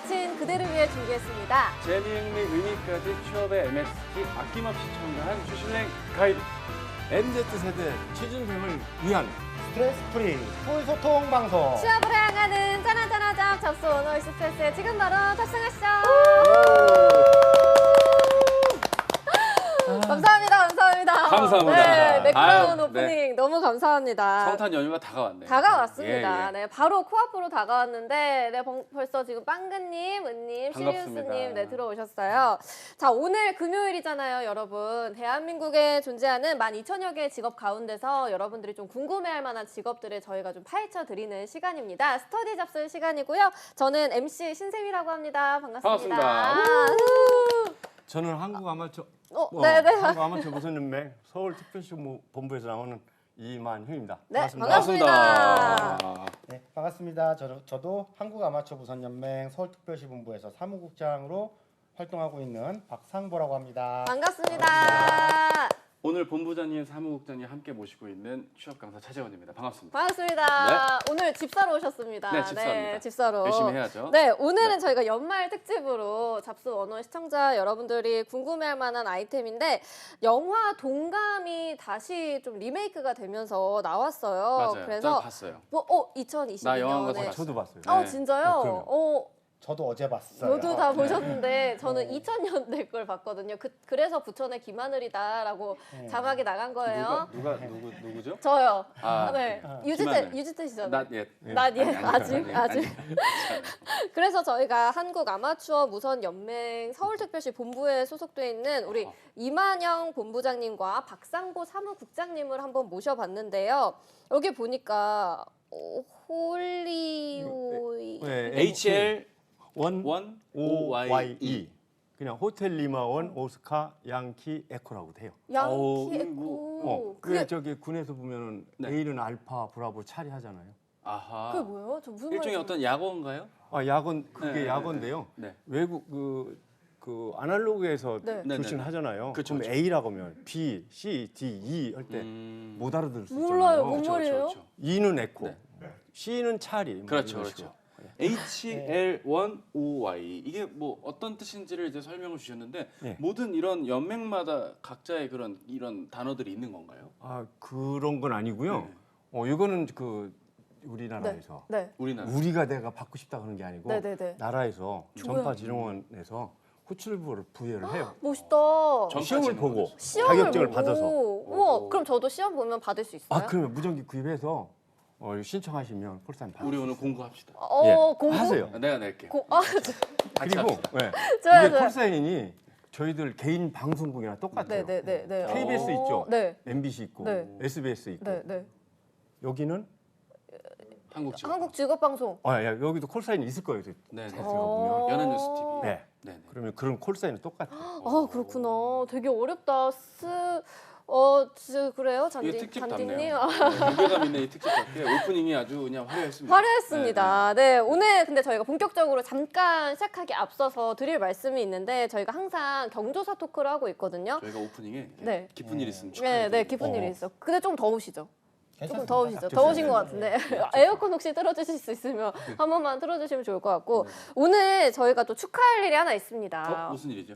마친 그대를 위해 준비했습니다. 재미있는 의미까지 취업의 MST 아낌없이 첨가한 추실랭 가이드. MZ세대 취준생을 위한 스트레스 프리 풀 소통 방송. 취업을 향하는 짜나짜나잡 접수 오너 익스프레스에 지금 바로 탑승하시죠. 감사합니다. 감사합니다. 네, 매끄러운 아유, 오프닝 너무 감사합니다. 성탄 연휴가 다가왔네요. 다가왔습니다. 예. 네, 바로 코앞으로 다가왔는데, 네, 벌써 지금 빵근님, 은님, 반갑습니다. 시리우스님, 네, 들어오셨어요. 자, 오늘 금요일이잖아요, 여러분. 대한민국에 존재하는 12,000여 개의 직업 가운데서 여러분들이 좀 궁금해할 만한 직업들을 저희가 좀 파헤쳐 드리는 시간입니다. 스터디 잡술 시간이고요. 저는 MC 신세미라고 합니다. 반갑습니다. 반갑습니다. 저는 한국 아마추어 네네. 한국 아마추어 무선연맹 서울특별시 본부에서 나오는 이만형입니다. 네, 반갑습니다. 반갑습니다. 네, 반갑습니다. 저도 한국 아마추어 무선연맹 서울특별시 본부에서 사무국장으로 활동하고 있는 박상보라고 합니다. 반갑습니다. 오늘 본부장님, 사무국장님 함께 모시고 있는 취업 강사 차재원입니다. 반갑습니다. 반갑습니다. 오늘 집사로 오셨습니다. 네, 집사입니다. 네, 집사로. 열심히 해야죠. 네, 오늘은 네. 저희가 연말 특집으로 잡수 원어 시청자 여러분들이 궁금해할 만한 아이템인데 영화 동감이 다시 좀 리메이크가 되면서 나왔어요. 맞아요. 그래서 저 봤어요. 2022년에 나 영화 가서 봤어요. 저도 봤어요. 네. 진짜요? 그러면. 저도 어제 봤어요. 모두 다 네. 보셨는데 저는 2000년대 걸 봤거든요. 그래서 부천의 김하늘이다라고 자막이 나간 거예요. 누구죠? 저요. 아, 네. 김하늘. 유지태시잖아요. 낫 예. 난 예, 아직. 아니. 그래서 저희가 한국 아마추어 무선 연맹 서울특별시 본부에 소속돼 있는 우리 이만영 본부장님과 박상보 사무국장님을 한번 모셔봤는데요. 여기 보니까 홀리오이 HL 원 1 OYE OYE. 그냥 호텔 리마원 오스카 양키 에코라고 돼요. 양키 에코. 그게 저기 군에서 보면은 네. A는 알파, 브라보, 차리 하잖아요. 아하. 그게 뭐예요? 저 무슨 일종의 말인지 어떤 약어인가요? 야건 그게 네, 야건데요. 네. 외국 그 아날로그에서 네. 교신 하잖아요. 그쵸, 그럼 그쵸. A라고 하면 B, C, D, E 할 때 못 알아들을 수 있잖아요. 몰라요. 뭔 그렇죠, 말이에요? 그렇죠. E는 에코, 네. C는 차리. 뭐 그렇죠, 이런 그렇죠. 식으로. HL1OY 이게 뭐 어떤 뜻인지를 이제 설명을 주셨는데 네. 모든 이런 연맹마다 각자의 이런 단어들이 있는 건가요? 아 그런 건 아니고요. 이거는 그 우리나라에서 네. 우리나라. 우리가 내가 받고 싶다 그런 게 아니고 네네네. 나라에서 전파지능원에서 호출부를 부여를 해요. 멋있다. 시험을 보고 시험을 자격증을 보고. 받아서. 우와, 그럼 저도 시험 보면 받을 수 있어요? 아 그러면 무전기 구입해서 신청하시면 콜사인 받아요. 우리 오늘 공부합시다. 공부? 하세요. 내가 낼게. 같이 그리고 합시다. 좋아요, 이게 좋아요. 콜사인이 저희들 개인 방송국이랑 똑같아요. 네네네. KBS 있죠? 네. MBC 있고 네. SBS 있고 네. 여기는 한국 직업. 한국 직업방송. 여기도 콜사인이 있을 거예요. 네. 네. 어. 연합뉴스 TV. 네. 네. 그러면 그런 콜사인은 똑같아요. 그렇구나. 되게 어렵다. 그래요? 이게 특집 잔디님? 답네요. 무게감 있는 이 특집답게 오프닝이 아주 그냥 화려했습니다. 화려했습니다. 네, 오늘 근데 저희가 본격적으로 잠깐 시작하기 앞서서 드릴 말씀이 있는데 저희가 항상 경조사 토크를 하고 있거든요. 저희가 오프닝에 네. 깊은 일 있으면 네, 축하해. 네, 깊은 일이 있어. 근데 좀 더우시죠? 조금 괜찮습니다. 더우시죠? 더우신 것 같은데 에어컨 혹시 틀어주실 수 있으면 한 번만 틀어주시면 좋을 것 같고 오늘 저희가 또 축하할 일이 하나 있습니다. 무슨 일이죠?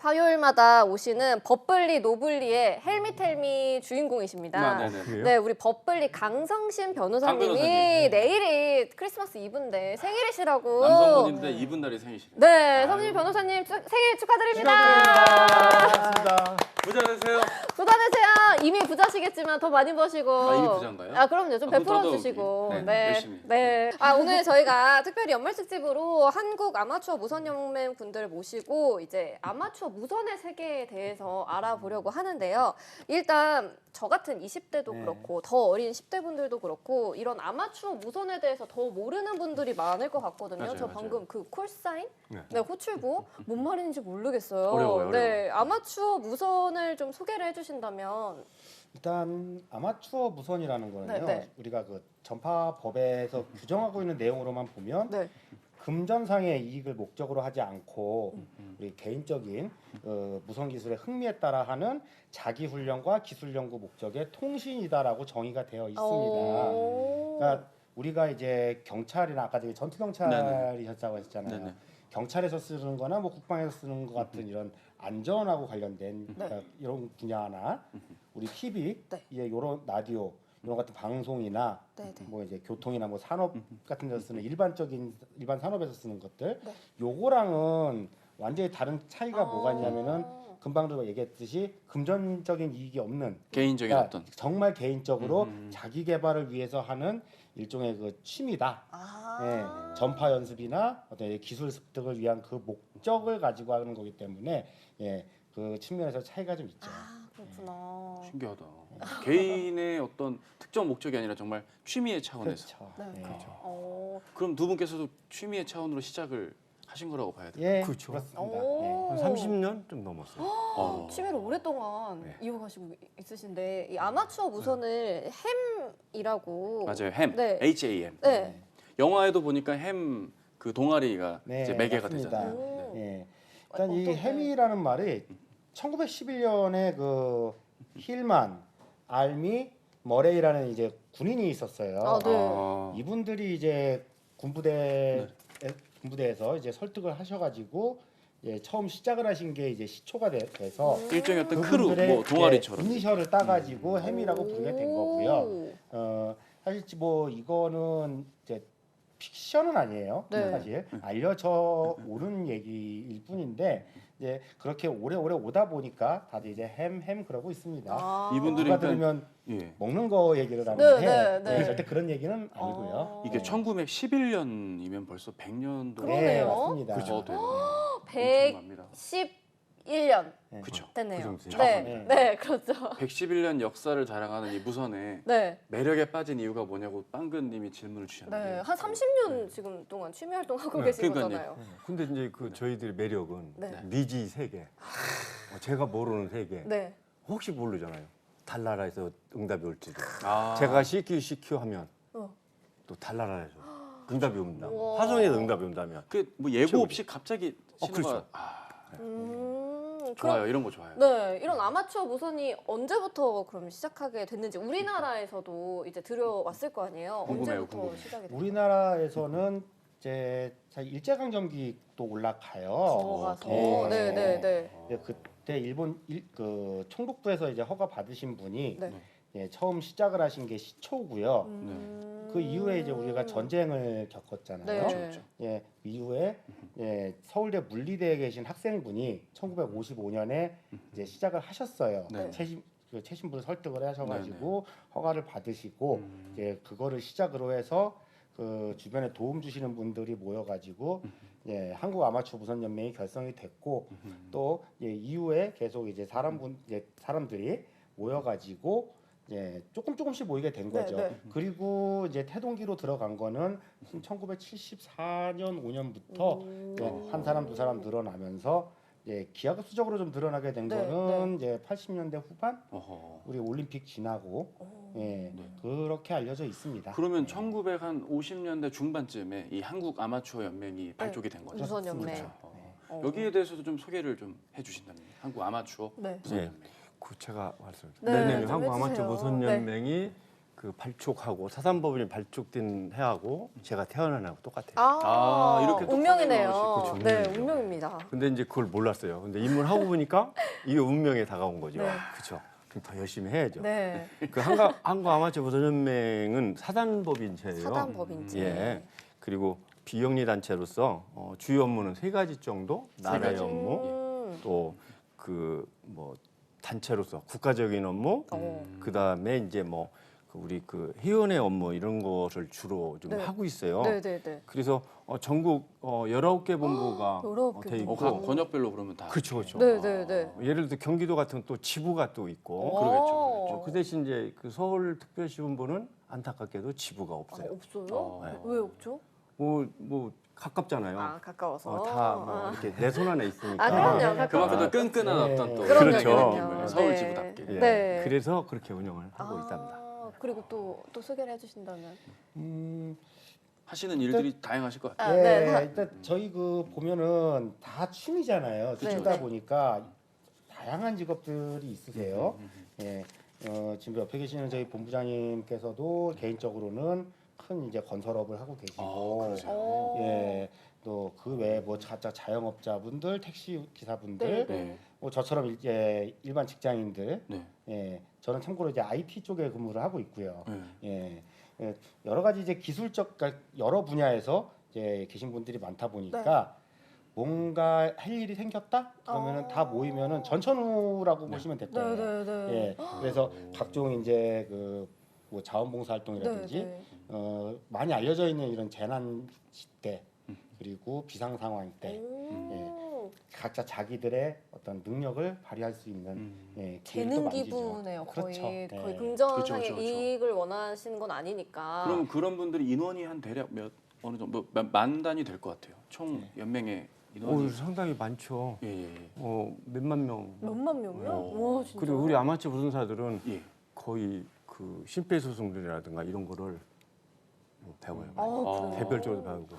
화요일마다 오시는 버블리 노블리의 헬미텔미 주인공이십니다. 네네. 그래요? 네, 우리 버블리 강성신 변호사님이 강 변호사님. 내일이 크리스마스 이브인데 생일이시라고. 남성분인데 이분 날이 생이시네. 네, 성신 변호사님 생일 축하드립니다. 반갑습니다. 부자 되세요. 부자 되세요. 이미 부자시겠지만 더 많이 버시고. 이미 부자인가요? 그럼요. 좀 그럼 베풀어 더더욱이. 주시고. 네, 열심히. 네. 오늘 저희가 특별히 연말 특집으로 한국 아마추어 무선연맹 분들 모시고 이제 아마추어 무선의 세계에 대해서 알아보려고 하는데요. 일단 저 같은 20대도 네. 그렇고 더 어린 10대 분들도 그렇고 이런 아마추어 무선에 대해서 더 모르는 분들이 많을 것 같거든요. 맞아요, 저 맞아요. 방금 그 콜사인? 네. 네, 호출부 뭔 말인지 모르겠어요. 어려워요. 네, 아마추어 무선을 좀 소개를 해주신다면. 일단 아마추어 무선이라는 거는요. 네. 우리가 그 전파법에서 규정하고 있는 내용으로만 보면 네. 금전상의 이익을 목적으로 하지 않고 우리 개인적인 무선 기술의 흥미에 따라 하는 자기 훈련과 기술 연구 목적의 통신이다라고 정의가 되어 있습니다. 그러니까 우리가 이제 경찰이나 아까 전투 경찰이셨다고 했잖아요. 네네. 경찰에서 쓰는 거나 뭐 국방에서 쓰는 것 같은 이런 안전하고 관련된 이런 분야나 우리 TV, 네. 이런 라디오 이런 같은 방송이나 네, 네. 뭐 이제 교통이나 뭐 산업 같은 데서 쓰는 일반 산업에서 쓰는 것들 네. 요거랑은 완전히 다른 차이가 아. 뭐가 있냐면은 금방도 얘기했듯이 금전적인 이익이 없는 개인적인 그러니까 어떤 정말 개인적으로 자기 개발을 위해서 하는 일종의 그 취미다. 아. 전파 연습이나 어떤 기술 습득을 위한 그 목적을 가지고 하는 거기 때문에 그 측면에서 차이가 좀 있죠. 아, 그렇구나. 신기하다. 개인의 어떤 특정 목적이 아니라 정말 취미의 차원에서. 그렇죠. 네. 예. 어. 그럼 두 분께서도 취미의 차원으로 시작을 하신 거라고 봐야 돼요. 예, 그렇죠. 그렇습니다. 오. 한 30년 좀 넘었어요. 어. 취미를 오랫동안 네. 이어가시고 있으신데 이 아마추어 무선을 햄이라고 맞아요. 햄. 네. HAM. 네. 영화에도 보니까 햄 그 동아리가 네, 이제 매개가 맞습니다. 되잖아요. 오. 네. 예. 일단 이 어떤- 해미라는 말이 1911년에 그 힐만, 알미, 머레이라는 이제 군인이 있었어요. 아, 네. 아. 이분들이 이제 군부대에서 이제 설득을 하셔가지고 처음 시작을 하신 게 이제 시초가 돼서 일종의 어떤 크루, 그분들의 뭐 동아리처럼. 이니셜을 따가지고 해미라고 부르게 된 거고요. 오. 사실 뭐 이거는 이제 픽션은 아니에요. 네. 사실 알려져 오는 얘기일 뿐인데 이제 그렇게 오래오래 오다 보니까 다들 이제 햄 그러고 있습니다. 아. 이분들이 누가 그러니까- 들으면 예. 먹는 거 얘기를 하는데 네, 네. 절대 그런 얘기는 아니고요. 이게 1911년이면 벌써 100년도 그러네요. 네, 맞습니다. 그죠. 네. 111년 네. 그렇죠. 됐네요. 그 정도 네, 네. 네, 그렇죠. 111년 역사를 자랑하는 이 무선에 네, 매력에 빠진 이유가 뭐냐고 빵근님이 질문을 주셨는데 네, 한 30년 지금 동안 취미 활동하고 계신 그러니까요. 거잖아요. 근데 이제 그 저희들의 매력은 네. 미지 세계, 제가 모르는 세계, 네, 혹시 모르잖아요. 달나라에서 응답이 올지도. 아. 제가 CQ 하면 어. 또 달나라에서 응답이 온다. 우와. 화성에서 응답이 온다면 그 뭐 예고 최고죠. 없이 갑자기 신호가 그렇죠. 좋아요. 이런 거 좋아요. 네, 이런 아마추어 무선이 언제부터 그럼 시작하게 됐는지 우리나라에서도 이제 들여왔을 거 아니에요. 궁금해요, 언제부터 궁금해요. 시작이 됐어요? 우리나라에서는 이제 일제강점기도 올라가요. 넘어가서, 네. 네, 네, 네. 그때 그 총독부에서 이제 허가 받으신 분이 네. 처음 시작을 하신 게 시초고요. 그 이후에 이제 우리가 전쟁을 겪었잖아요. 네. 그렇죠. 이후에 서울대 물리대에 계신 학생분이 1955년에 이제 시작을 하셨어요. 네. 최신부를 설득을 하셔가지고 허가를 받으시고 이제 그거를 시작으로 해서 그 주변에 도움 주시는 분들이 모여가지고 한국 아마추어 무선 연맹이 결성이 됐고 또 이후에 계속 이제 사람들이 모여가지고 조금씩 모이게 된 거죠. 네, 네. 그리고 이제 태동기로 들어간 거는 1974년 5년부터 한 사람 두 사람 늘어나면서 기하급수적으로 좀 늘어나게 된 네, 거는 이제 80년대 후반 어허. 우리 올림픽 지나고 그렇게 알려져 있습니다. 그러면 1950년대 중반쯤에 이 한국 아마추어 연맹이 발족이 된 거죠. 무선 연맹. 그렇죠. 어. 여기에 대해서도 좀 소개를 좀 해주신다면 한국 아마추어 네. 무선 네. 연맹. 그 제가 말씀드릴게요. 네, 네네. 좀 한국 해주세요. 아마추어 무선 연맹이 그 발족하고 사단법인이 발족된 해하고 제가 태어난 해하고 똑같아요. 아, 이렇게 또 운명이네요. 그렇죠, 네, 운명이죠. 운명입니다. 근데 이제 그걸 몰랐어요. 근데 입문하고 보니까 이게 운명에 다가온 거죠. 네. 그렇죠. 그럼 더 열심히 해야죠. 네, 그 한국 아마추어 무선 연맹은 사단법인체예요. 사단법인체. 예. 그리고 비영리 단체로서 주요 업무는 세 가지 정도 나라의 가지. 업무, 또 그 뭐 단체로서 국가적인 업무, 그 다음에 이제 뭐 우리 그 회원의 업무 이런 것을 주로 좀 네. 하고 있어요. 네, 네, 네. 그래서 전국 19개 본부가 19개 돼 있고, 각 번역별로 그러면 다. 그렇죠, 그렇죠. 네, 네, 네. 예를 들어 경기도 같은 또 지부가 또 있고, 그러겠죠, 그 대신 이제 그 서울특별시군부는 안타깝게도 지부가 없어요. 없어요? 네. 왜 없죠? 뭐 가깝잖아요. 아, 가까워서. 다 뭐 이렇게 내 손 안에 있으니까. 아, 그럼요. 그만큼 더 가까워서. 끈끈한 네. 어떤 또 그럼요, 그렇죠. 그럼요. 서울 네. 지부답게. 예. 네. 그래서 그렇게 운영을 하고 있답니다. 그리고 또 소개를 해주신다면. 하시는 일들이 다양하실 것 같아요. 아, 네. 일단 저희 그 보면은 다 취미잖아요. 네, 취미다 네. 보니까 다양한 직업들이 있으세요. 지금 옆에 계시는 저희 본부장님께서도 개인적으로는 큰 이제 건설업을 하고 계시고, 그러세요. 오. 예, 또 그 외에 뭐 자영업자분들, 택시 기사분들, 네. 뭐 저처럼 이제 일반 직장인들, 네. 예, 저는 참고로 이제 IT 쪽에 근무를 하고 있고요. 네. 여러 가지 이제 기술적, 그러니까 여러 분야에서 이제 계신 분들이 많다 보니까 뭔가 할 일이 생겼다 그러면은 다 모이면은 전천후라고 보시면 될 거예요. 네네네. 예, 그래서 각종 이제 그 뭐 자원봉사 활동이라든지 네. 많이 알려져 있는 이런 재난 시대 그리고 비상 상황 때 오. 각자 자기들의 어떤 능력을 발휘할 수 있는 예, 기회를 또 재능 많이 기부네요. 주죠. 거의 그렇죠. 거의 예. 긍정상의 그렇죠, 그렇죠. 이익을 원하시는 건 아니니까. 그럼 그런 분들이 인원이 한 대략 어느 정도 만 단위 될 것 같아요. 총 연맹의 인원이. 상당히 많죠. 예. 몇만 명. 몇만 명이요? 어. 와 진짜. 그리고 우리 아마추어 무슨사들은 예. 거의 그 심폐소생술이라든가 이런 거를 배워요. 그래요? 개별적으로 배우고.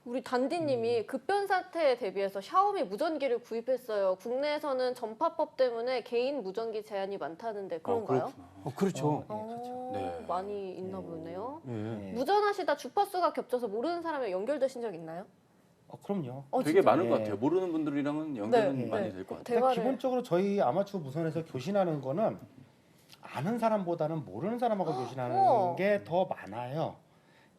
우리 단디님이 급변 사태에 대비해서 샤오미 무전기를 구입했어요. 국내에서는 전파법 때문에 개인 무전기 제한이 많다는데 그런가요? 그렇구나. 그렇죠. 네. 많이 있나 보네요. 예. 예. 무전하시다 주파수가 겹쳐서 모르는 사람이 연결되신 적 있나요? 그럼요. 되게 진짜요? 많은 것 네. 같아요. 모르는 분들이랑은 연결은 네, 많이 네. 될 것 같아요. 근데 대화를 기본적으로 저희 아마추어 무선에서 교신하는 거는 아는 사람보다는 모르는 사람하고 우와. 교신하는 게 더 많아요.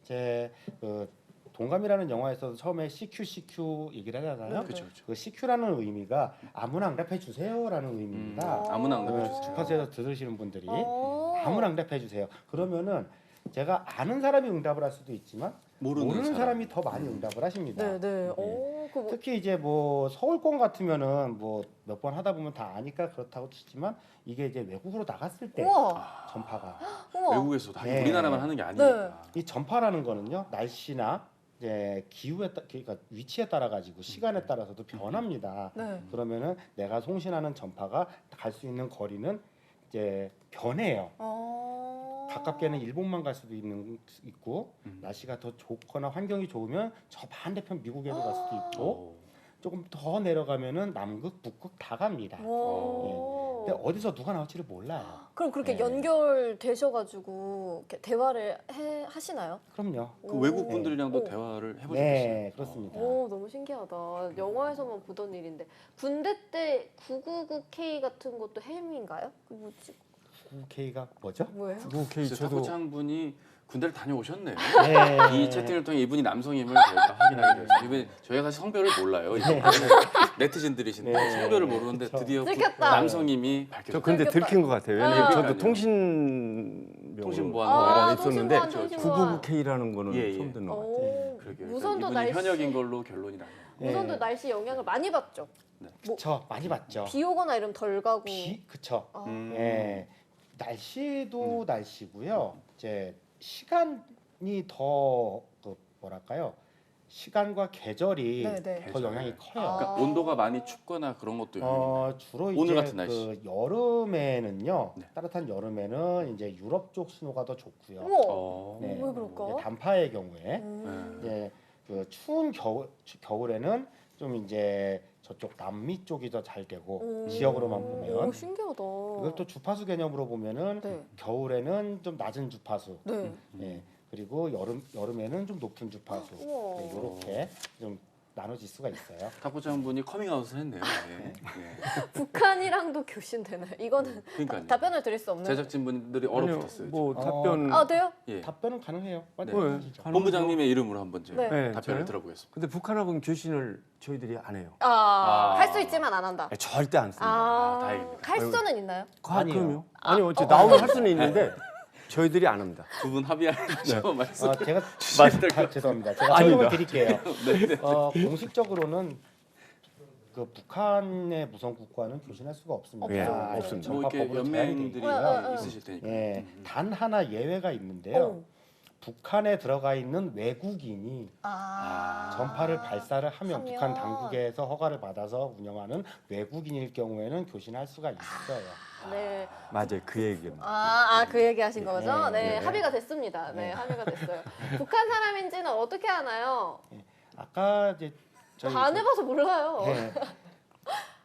이제 그 동감이라는 영화에서도 처음에 CQ 얘기를 하잖아요. 그렇죠. 그 CQ라는 의미가 아무나 응답해 주세요라는 의미입니다. 아무나 응답해 그 주세요. 주파수에서 들으시는 분들이 어. 아무나 응답해 주세요. 그러면은 제가 아는 사람이 응답을 할 수도 있지만 모르는 사람이 더 많이 응답을 하십니다. 네네. 오, 특히 이제 뭐 서울권 같으면은 뭐 몇 번 하다 보면 다 아니까 그렇다고 치지만 이게 이제 외국으로 나갔을 때 우와. 전파가 우와. 외국에서 다 네. 우리나라만 하는 게 아니니까. 이 전파라는 거는요 날씨나 이제 기후에 그러니까 위치에 따라 가지고 시간에 따라서도 변합니다. 네. 그러면은 내가 송신하는 전파가 갈 수 있는 거리는 이제 변해요. 가깝게는 일본만 갈 수도 있고 날씨가 더 좋거나 환경이 좋으면 저 반대편 미국에도 갈 수도 있고 조금 더 내려가면은 남극, 북극 다 갑니다. 오. 근데 어디서 누가 나올지를 몰라요. 그럼 그렇게 네. 연결되셔가지고 이렇게 대화를 하시나요? 그럼요. 그 외국 분들이랑도 오. 대화를 해보셨어요? 네, 그렇습니다. 오 너무 신기하다. 영화에서만 보던 일인데 군대 때 999K 같은 것도 햄인가요? 그 뭐지? 9K가 뭐죠? 뭐예요? 오케이, 저도 타코창 분이 군대를 다녀오셨네요. 네. 이 채팅을 통해 이분이 남성임을 저희가 확인하게 되었어요. 이분 저희가 사실 성별을 몰라요. 네티즌들이신데 네. 성별을 모르는데 그쵸. 드디어 들켰다. 남성임이 저 밝혀졌어요. 근데 들킨 것 같아요. 왜냐면 아. 저도 그러니까요. 통신병으로 통신보안 아, 통신보안, 있었는데 통신보안. 999K라는 거는 예, 예. 처음 듣는 것 같아요. 오. 그러게요. 무선도 이분이 날씨 현역인 걸로 결론이 나네요. 무선도 네. 날씨 영향을 많이 받죠. 그쵸, 많이 봤죠. 비 오거나 이러면 덜 가고. 그쵸. 아. 예, 날씨도 날씨고요. 이제 시간이 더 뭐랄까요? 시간과 계절이 네네. 더 영향이 커요. 아. 그러니까 온도가 많이 춥거나 그런 것도 영향이 주로 오늘 이제 같은 날씨. 그 여름에는요. 네. 따뜻한 여름에는 이제 유럽 쪽 신호가 더 좋고요. 우와. 네. 왜 그럴까? 이제 단파의 경우에 음. 이제 그 추운 겨울에는 좀 이제 저쪽 남미 쪽이 더 잘 되고 오. 지역으로만 보면 오, 신기하다. 이걸 또 주파수 개념으로 보면은 네. 겨울에는 좀 낮은 주파수, 네. 예, 그리고 여름에는 좀 높은 주파수 우와. 이렇게 좀 나눠질 수가 있어요. 타코창 분이 커밍아웃을 했네요. 예. 예. 북한이랑도 교신되나요? 이거는 그러니까요. 답변을 드릴 수 없는. 제작진 분들이 얼어붙었어요. 뭐 어. 답변. 아 돼요? 예. 답변은 가능해요. 빨리 네. 하시죠. 본부장님의 이름으로 한번 제가 네. 네, 답변을 저요? 들어보겠습니다. 근데 북한하고는 교신을 저희들이 안 해요. 할 수 있지만 안 한다. 절대 안 씁니다. 다행입니다. 할 수는 있나요? 아니에요. 그럼요. 아니 어째 나오면 할 수는 있는데 저희들이 안 합니다. 두 분 합의하시죠 말씀. 제가 죄송합니다. 제가 아닙니다. 설명을 드릴게요. 공식적으로는 그 북한의 무선 국가는 교신할 수가 없습니다. 예, 아, 없습니다. 뭐 이렇게 전파법으로 제한이 돼 연맹들이 있고요. 있으실 테니까. 예, 단 하나 예외가 있는데요. 어. 북한에 들어가 있는 외국인이 전파를 발사를 하면 북한 당국에서 허가를 받아서 운영하는 외국인일 경우에는 교신할 수가 있어요. 네. 맞아요, 그 얘기입니다. 그 얘기 하신 거죠? 네, 네. 합의가 됐습니다. 네, 합의가 됐어요. 북한 사람인지는 어떻게 아나요? 아까 이제 저희 안 해봐서 몰라요. 예,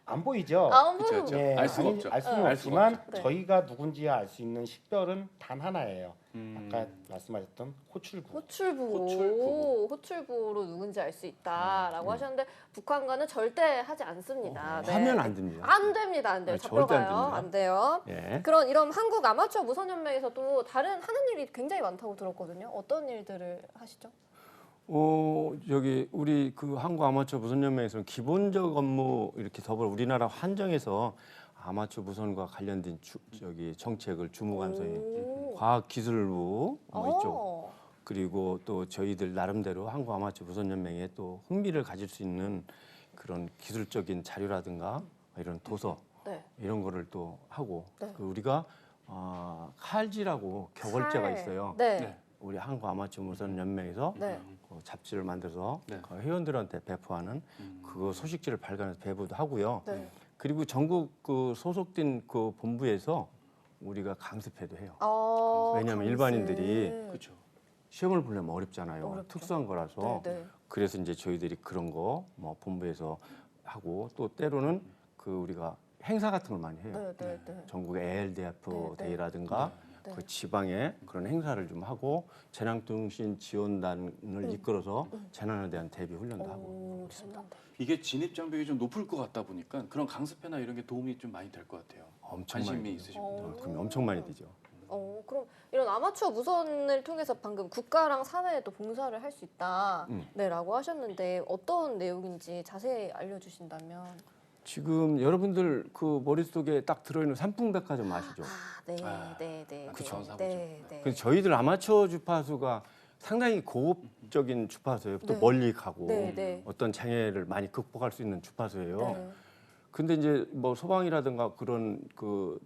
안 보이죠. 안 그쵸, 보여. 그쵸. 예, 알 수가 아니, 없죠. 알 수는 알 수가 없지만 없죠. 네. 저희가 누군지 알 수 있는 식별은 단 하나예요. 음. 아까 말씀하셨던 호출부. 호출부로 누군지 알 수 있다라고 하셨는데 북한과는 절대 하지 않습니다. 네. 하면 안 됩니다. 안 됩니다. 안 돼요. 네, 절대 안 잡혀가요. 됩니다. 안 돼요. 예. 그런 이런 한국 아마추어 무선연맹에서도 다른 하는 일이 굉장히 많다고 들었거든요. 어떤 일들을 하시죠? 저기 우리 그 한국 아마추어 무선연맹에서는 기본적 업무 이렇게 더불어 우리나라 한정에서 아마추어 무선과 관련된 저기 정책을 주무관서인 오. 과학기술부 뭐 이쪽 어. 그리고 또 저희들 나름대로 한국 아마추어 무선연맹에 또 흥미를 가질 수 있는 그런 기술적인 자료라든가 이런 도서 네. 이런 거를 또 하고 네. 그 우리가 칼지라고 격월제가 있어요. 네. 네. 우리 한국 아마추어 무선연맹에서 네. 그 잡지를 만들어서 네. 그 회원들한테 배포하는 그 소식지를 발간해서 배부도 하고요. 네. 그리고 전국 그 소속된 그 본부에서 우리가 강습회도 해요. 왜냐하면 강습. 일반인들이 그렇죠. 시험을 보려면 어렵잖아요. 어렵죠. 특수한 거라서. 네, 네. 그래서 이제 저희들이 그런 거 뭐 본부에서 하고 또 때로는 그 우리가 행사 같은 걸 많이 해요. 네, 네, 네. 전국 ALDF 네, 네. 데이라든가 네. 그 지방에 그런 행사를 좀 하고 재난통신 지원단을 이끌어서 재난에 대한 대비 훈련도 하고. 오, 재난대. 이게 진입 장벽이 좀 높을 것 같다 보니까 그런 강습회나 이런 게 도움이 좀 많이 될 것 같아요. 엄청 관심이 많이 있으신 어. 분들. 그럼 엄청 많이 되죠. 그럼 이런 아마추어 무선을 통해서 방금 국가랑 사회에 또 봉사를 할 수 있다, 네라고 하셨는데 어떤 내용인지 자세히 알려주신다면. 지금 여러분들 그 머릿속에 딱 들어있는 삼풍백화점 아시죠? 네, 아, 네, 네, 그쵸. 네, 사고죠. 네, 네. 그래서 저희들 아마추어 주파수가 상당히 고급적인 주파수예요. 또 네. 멀리 가고 네, 네. 어떤 장애를 많이 극복할 수 있는 주파수예요. 네. 근데 이제 뭐 소방이라든가 그런 그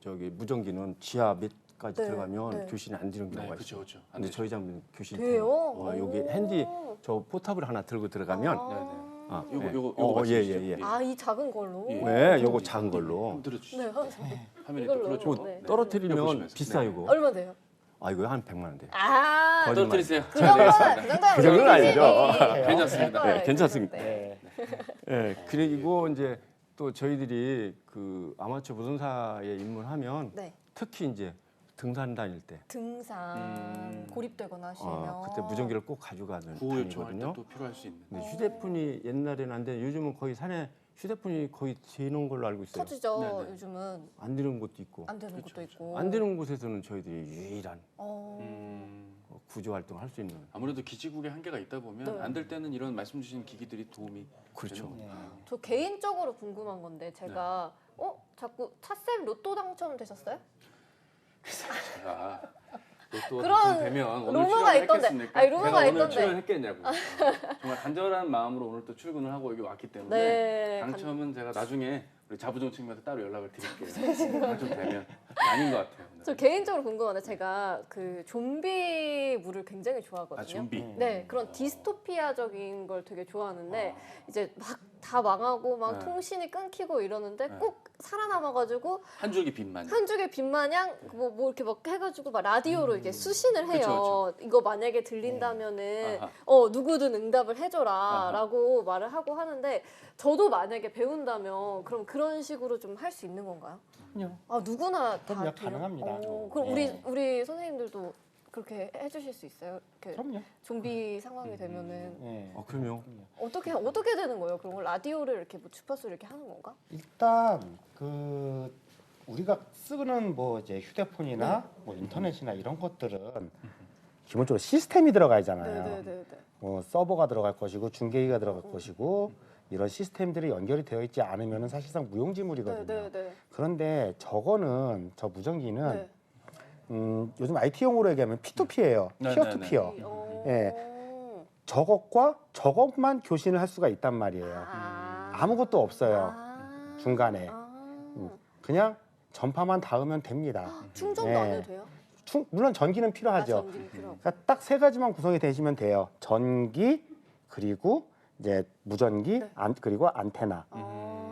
저기 무전기는 지하 몇까지 네, 들어가면 네. 교신이 안 되는 네, 경우가 그렇죠, 있어요. 그렇죠. 안 근데 되죠. 저희 장비는 교신이 돼요? 돼요. 여기 오. 핸디 저 포탑을 하나 들고 들어가면 아, 요거 말씀이시죠? 예. 아, 이 작은 걸로. 예. 네, 요거 작은 걸로 한번 들어주시죠. 네, 화면에 이걸로. 또 틀어주고. 네. 떨어뜨리면 보시면서. 비싸 네. 이거. 얼마 돼요? 아 이거 한 100만 원 돼요. 아, 거의- 떨어뜨리세요. 그 정도는 그 정도는 아니죠. 괜찮습니다. 네, 괜찮습니다. 네. 예, 그리고 이제 또 저희들이 그 아마추어 무선사에 입문하면 네. 특히 이제 등산 다닐 때 등산 고립되거나 하시면 그때 무전기를 꼭 가져가는 구호 요청할 다니거든요. 때 또 필요할 수 있는. 근데 휴대폰이 옛날에는 안 돼. 요즘은 거의 산에 휴대폰이 거의 되는 걸로 알고 있어요. 터지죠. 네네. 요즘은 안 되는 곳도 있고 안 되는 그렇죠, 것도 있고. 안 되는 곳에서는 저희들이 유일한 어, 구조 활동을 할 수 있는. 아무래도 기지국의 한계가 있다 보면 네. 안 될 때는 이런 말씀 주신 기기들이 도움이 그렇죠. 되는 거예요. 저 개인적으로 궁금한 건데 제가 자꾸 차쌤 로또 당첨 되셨어요? 제가 로또 그런 당첨되면 오늘 루머가 있던데. 출연했겠습니까? 아니, 루머가 제가 오늘 있던데. 출연했겠냐고. 정말 간절한 마음으로 오늘 또 출근을 하고 여기 왔기 때문에 네. 당첨은 제가 나중에 우리 자부정 측면에서 따로 연락을 드릴게요. 당첨되면 아닌 것 같아요. 저 개인적으로 궁금한데 제가 그 좀비물을 굉장히 좋아하거든요. 아 좀비. 네, 그런 디스토피아적인 걸 되게 좋아하는데 이제 막 다 망하고 막 네. 통신이 끊기고 이러는데 네. 꼭 살아남아가지고 한 줄기 빛만. 한 줄의 빛 마냥 뭐 이렇게 막 해가지고 막 라디오로 이렇게 수신을 해요. 그쵸, 이거 만약에 들린다면은 아하. 누구든 응답을 해줘라라고 말을 하고 하는데 저도 만약에 배운다면 그럼 그런 식으로 좀 할 수 있는 건가요? 그럼요. 아 누구나 다 그럼요, 돼요? 가능합니다. 그럼 네. 우리 선생님들도 그렇게 해주실 수 있어요? 이렇게 그럼요. 좀비 상황이 되면은 예. 그럼요. 어떻게 되는 거예요? 그런 걸 라디오를 이렇게 뭐 주파수를 이렇게 하는 건가? 일단 그 우리가 쓰는 뭐 이제 휴대폰이나 뭐 인터넷이나 이런 것들은 기본적으로 시스템이 들어가잖아요. 네네네. 뭐 서버가 들어갈 것이고 중계기가 들어갈 것이고 이런 시스템들이 연결이 되어 있지 않으면 사실상 무용지물이거든요. 네네네. 그런데 저거는 저 무전기는 네. 요즘 IT용어로 얘기하면 P2P예요. 네, 피어 네, 투 네. 피어. 예. 저것과 저것만 교신을 할 수가 있단 말이에요. 아무것도 없어요. 중간에. 그냥 전파만 닿으면 됩니다. 충전도 네. 안 해도 돼요? 물론 전기는 필요하죠. 전기는 필요하고. 그러니까 딱 세 가지만 구성이 되시면 돼요. 전기 그리고 이제 무전기 네. 그리고 안테나.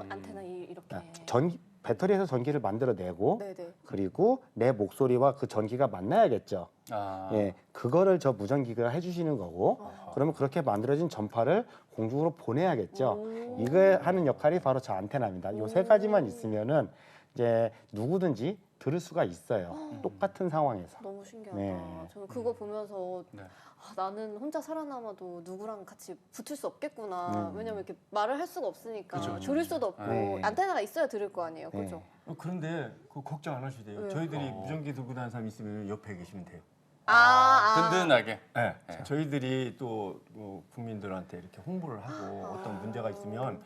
안테나 이렇게. 전기 배터리에서 전기를 만들어내고 네네. 그리고 내 목소리와 그 전기가 만나야겠죠. 아. 예, 그거를 저 무전기가 해주시는 거고, 그러면 그렇게 만들어진 전파를 공중으로 보내야겠죠. 이거 하는 역할이 바로 저 안테나입니다. 요 세 가지만 있으면은 이제 누구든지 들을 수가 있어요. 똑같은 상황에서. 너무 신기하다. 네. 저는 그거 보면서 네. 나는 혼자 살아남아도 누구랑 같이 붙을 수 없겠구나. 왜냐면 이렇게 말을 할 수가 없으니까 그죠, 그죠, 들을 그죠. 수도 없고 네. 안테나가 있어야 들을 거 아니에요. 네. 그죠? 그런데 그 걱정 안 하셔도 돼요. 왜요? 저희들이 무전기 들고 다니는 사람 있으면 옆에 계시면 돼요. 든든하게. 네. 네. 저희들이 또 국민들한테 이렇게 홍보를 하고 어떤 문제가 있으면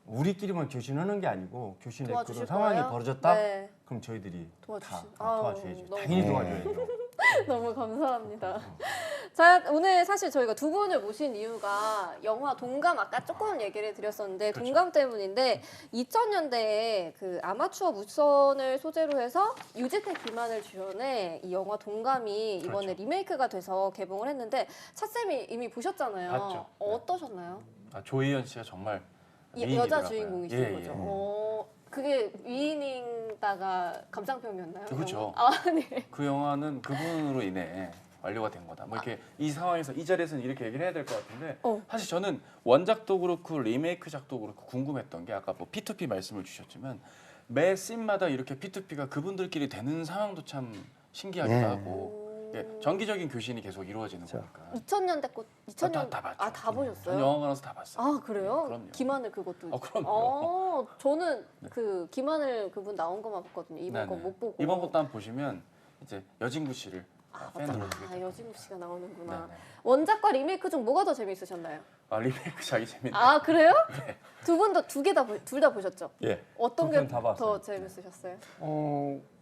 우리끼리만 교신하는 게 아니고 교신에 도와주실 그런 상황이 거예요? 벌어졌다? 네. 그럼 저희들이 도와주시- 다 아우, 도와줘야죠. 너무 당연히 네. 도와줘야죠. 너무 감사합니다. 자, 오늘 사실 저희가 두 분을 모신 이유가 영화 동감 아까 조금 얘기를 드렸었는데 그렇죠. 동감 때문인데 2000년대에 그 아마추어 무선을 소재로 해서 유지태 김한을 주연해 이 영화 동감이 이번에 그렇죠. 리메이크가 돼서 개봉을 했는데 차쌤이 이미 보셨잖아요. 봤죠. 네. 어떠셨나요? 아, 조희연 씨가 정말 여자 미인이더라고요. 주인공이신 예, 거죠. 예. 그게 위인이다가 감상평이었나요? 그렇죠. 아, 네. 그 영화는 그분으로 인해 완료가 된 거다. 뭐 이렇게 이 상황에서 이 자리에서는 이렇게 얘기를 해야 될 것 같은데 사실 저는 원작도 그렇고 리메이크작도 그렇고 궁금했던 게 아까 뭐 P2P 말씀을 주셨지만 매 씬마다 이렇게 P2P가 그분들끼리 되는 상황도 참 신기하기도 네. 하고 예, 정기적인 교신이 계속 이루어지는 거니까. 2000년대 꽃 2000년 다 봤죠. 아, 다 보셨어요? 전 영화관에서 다 봤어요. 아 그래요? 그럼요. 김하늘 그것도. 그럼요. 저는 그 김하늘 그분 나온 것만 봤거든요. 이번 거 네네. 못 보고. 이번 것도 한번 보시면 이제 여진구 씨를 팬으로 보게 아 돼요. 여진구 씨가 나오는구나. 네네. 원작과 리메이크 중 뭐가 더 재밌으셨나요? 아 리메이크작이 재밌네. 아 그래요? 두 분 다 둘 다 보셨죠? 예. 어떤 두 게 편 다 봤어요. 더 재밌으셨어요?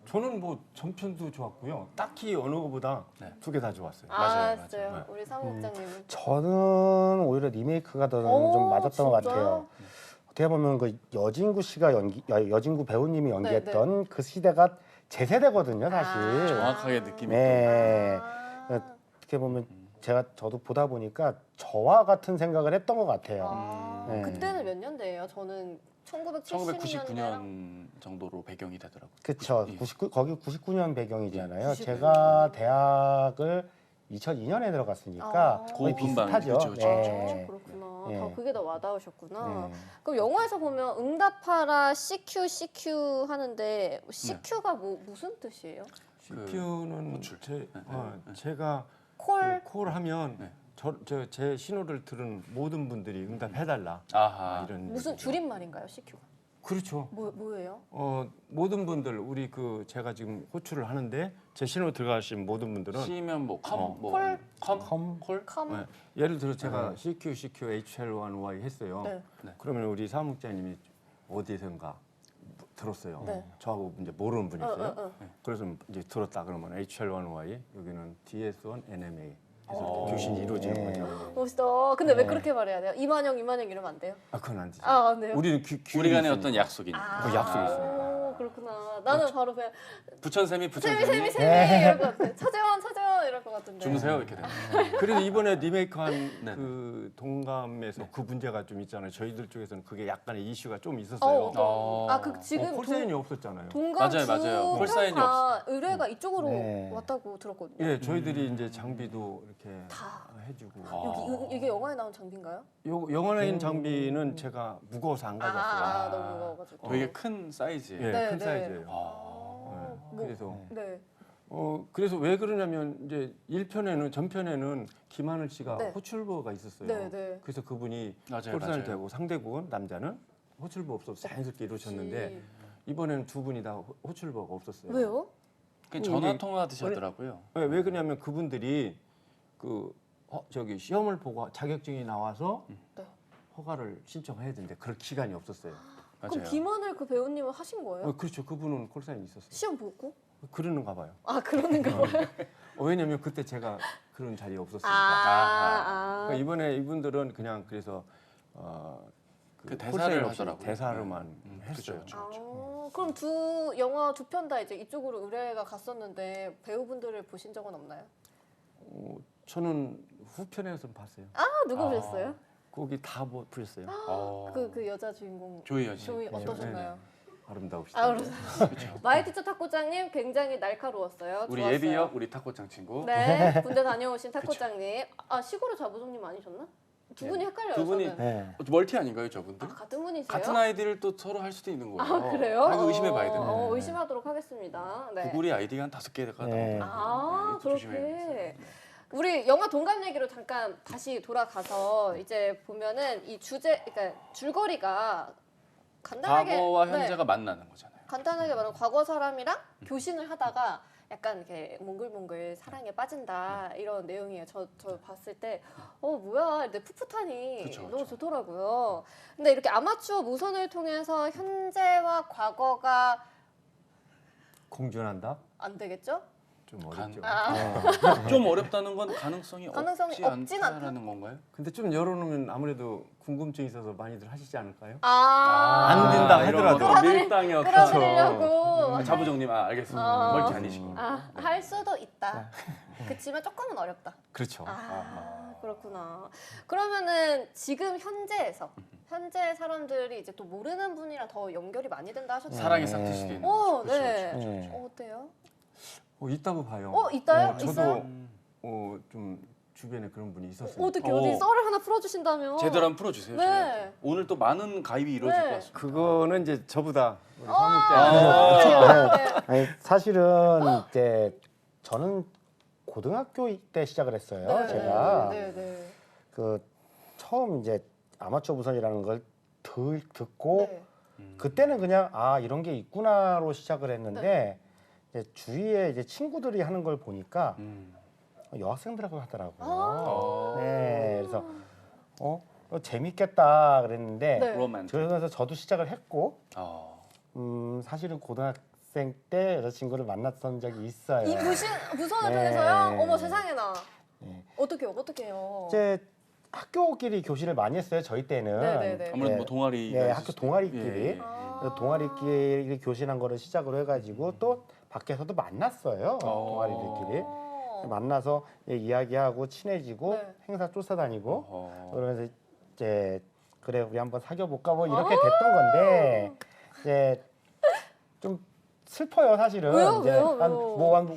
저는 뭐 전편도 좋았고요. 딱히 어느 거보다 네. 두 개 다 좋았어요. 맞아요, 진짜요? 맞아요. 우리 사무국장님은. 저는 오히려 리메이크가 더 오, 좀 맞았던 것 진짜요? 같아요. 어떻게 보면 그 여진구 씨가 여진구 배우님이 연기했던 네. 그 시대가 제 세대거든요, 사실. 정확하게 느낌이 네. 아. 어떻게 보면 저도 보다 보니까 저와 같은 생각을 했던 것 같아요. 네. 그때는 몇 년대예요? 저는 1970년대. 1999년 정도로 배경이 되더라고요. 그쵸. 99, 거기 99년 배경이잖아요. 99년. 제가 대학을 2002년에 들어갔으니까 아. 거의 그 분반, 비슷하죠. 그쵸, 그쵸, 네. 그렇구나. 네. 다 그게 더 와닿으셨구나. 네. 그럼 영화에서 보면 응답하라 CQ 하는데 CQ가 무슨 뜻이에요? CQ는 호출. 제가 콜? 콜하면 네. 제 신호를 들은 모든 분들이 응답해달라. 아하. 이런 무슨 얘기죠. 줄임말인가요, CQ가? 그렇죠. 뭐예요? 모든 분들 우리 제가 지금 호출을 하는데 제 신호 들어가신 모든 분들은 C면 뭐 컴, 뭐 콜? 콜? 컴? 네, 예를 들어 제가 CQ, HL1Y 했어요. 네. 그러면 우리 사무국장님이 어디선가 들었어요. 네. 저하고 이제 모르는 분이었어요. 어. 그래서 이제 들었다 그러면 HL1Y 여기는 DS1NMA 해서 교신이 이루어지는 거죠. 멋있다. 근데 왜 그렇게 말해야 돼요? 이만영 이러면 안 돼요? 그건 안 되죠. 아, 안 돼요? 우리는 우리 간의 어떤 약속이니까. 그 약속이 있어요. 그렇구나. 나는 바로 그냥 부천샘이 세미 이럴 것 같아. 차재원 이럴 것 같은데. 주무세요 이렇게 되는. 그래서 이번에 리메이크한 네. 그 동감에서 그 문제가 좀 있잖아요. 저희들 쪽에서는 그게 약간의 이슈가 좀 있었어요. 그 지금 콜사인이 없었잖아요. 동감 맞아요. 콜사인이 다 의뢰가 이쪽으로 네. 왔다고 들었거든요. 예, 저희들이 이제 장비도 이렇게 다. 해주고. 이게 영화에 나온 장비인가요? 영화에 있는 장비는 제가 무거워서 안 가져왔어요. 너무 무거워가지고. 되게 큰 사이즈예요. 예, 네, 큰 네. 사이즈예요. 뭐, 그래서 네. 그래서 왜 그러냐면 이제 전편에는 김하늘 씨가 네. 호출부가 있었어요. 네, 네. 그래서 그분이 맞아요, 콜사인을 맞아요. 되고 상대국은 남자는 호출부 없어서 자연스럽게 이루어졌는데 이번에는 두 분이 다 호출부가 없었어요. 왜요? 그냥 전화 통화하듯이 하더라고요. 왜 그러냐면 그분들이 저기 시험을 보고 자격증이 나와서 네. 허가를 신청해야 되는데 그럴 기간이 없었어요. 맞아요. 그럼 김하늘 그 배우님은 하신 거예요? 그렇죠. 그분은 콜사인이 있었어요. 시험 보고? 그러는가 봐요. 그러는가 봐요. 왜냐면 그때 제가 그런 자리에 없었으니까. 아. 그러니까 이번에 이분들은 그냥 그래서 그 콜사인 대사를 없이 하더라고요. 대사로만 그렇죠, 했어요. 그렇죠. 그럼 영화 두 편 다 이제 이쪽으로 의뢰가 갔었는데 배우분들을 보신 적은 없나요? 저는 후편에서 봤어요. 누구 보셨어요? 거기 다 보셨어요. 어. 그 여자 주인공 조희연 씨. 어떠셨나요? 아름다우시다. 아, 마이티처 탁구장님 굉장히 날카로웠어요. 우리 좋았어요. 예비역 우리 탁구장 친구. 네, 군대 다녀오신 탁구장님. 아, 시골의 자부장님 아니셨나? 두 분이 헷갈려요. 두 분이 저는. 네. 멀티 아닌가요, 저분들? 아, 같은 분이세요? 같은 아이디를 또 서로 할 수도 있는 거예요. 아, 그래요? 아, 이거 의심해봐야 되네. 의심하도록 하겠습니다. 네. 구글이 아이디가 한 5개가 네. 아, 조심해야겠어요. 그렇게. 우리 영화 동감 얘기로 잠깐 다시 돌아가서 이제 보면은 이 주제, 그러니까 줄거리가 간단하게 과거와 네, 현재가 만나는 거잖아요. 간단하게 말하면 과거 사람이랑 교신을 하다가 약간 이렇게 몽글몽글 사랑에 빠진다 이런 내용이에요. 저 봤을 때 뭐야 근데 풋풋하니 그쵸, 너무 그쵸. 좋더라고요. 근데 이렇게 아마추어 무선을 통해서 현재와 과거가 공존한다? 안 되겠죠? 좀 어렵죠. 좀 어렵다는 건 가능성이 가능성이 없지 없진 않다라는 건가요? 근데 좀 열어놓으면 아무래도 궁금증이 있어서 많이들 하시지 않을까요? 안 된다 이런 하더라도. 거 밀당이 없어. 끌어들이려고 자부정님 알겠습니다. 멀티 아니시고. 할 수도 있다. 그치만 조금은 어렵다. 그렇죠. 그렇구나. 그러면은 지금 현재에서 현재 사람들이 이제 또 모르는 분이랑 더 연결이 많이 된다 하셨잖아요. 사랑의 싹트시 되는. 네. 네. 어때요? 있다고 봐요. 있다요? 저도 있어요? 좀 주변에 그런 분이 있었어요. 어떻게 오. 어디 썰을 하나 풀어주신다며? 제대로 한번 풀어주세요. 네. 저희한테. 오늘 또 많은 가입이 이루어질 네. 것 같습니다. 그거는 이제 저보다 우리 네. 아니 사실은 이제 저는 고등학교 때 시작을 했어요. 제가 네. 그 처음 이제 아마추어 무선이라는 걸 듣고 네. 그때는 그냥 이런 게 있구나로 시작을 했는데 이제 주위에 이제 친구들이 하는 걸 보니까 여학생들하고 하더라고요. 네, 그래서 재밌겠다 그랬는데 네. 로맨틱. 그래서 저도 시작을 했고 사실은 고등학생 때 여자친구를 만났던 적이 있어요. 이 무선을 네. 통해서요? 어머 세상에나. 네. 어떡해요? 이제 학교끼리 교실을 많이 했어요. 저희 때는. 네네네. 아무래도 뭐 동아리가 네, 있을 학교 수도 동아리끼리. 있고. 예. 그래서 동아리끼리 교신한 거를 시작으로 해가지고 또 밖에서도 만났어요. 동아리들끼리 만나서 이야기하고 친해지고 네. 행사 쫓아다니고 어허. 그러면서 이제 그래 우리 한번 사귀어 볼까 뭐 이렇게 됐던 건데 이제 좀 슬퍼요 사실은. 왜요? 이제 왜요? 한 왜요? 뭐 한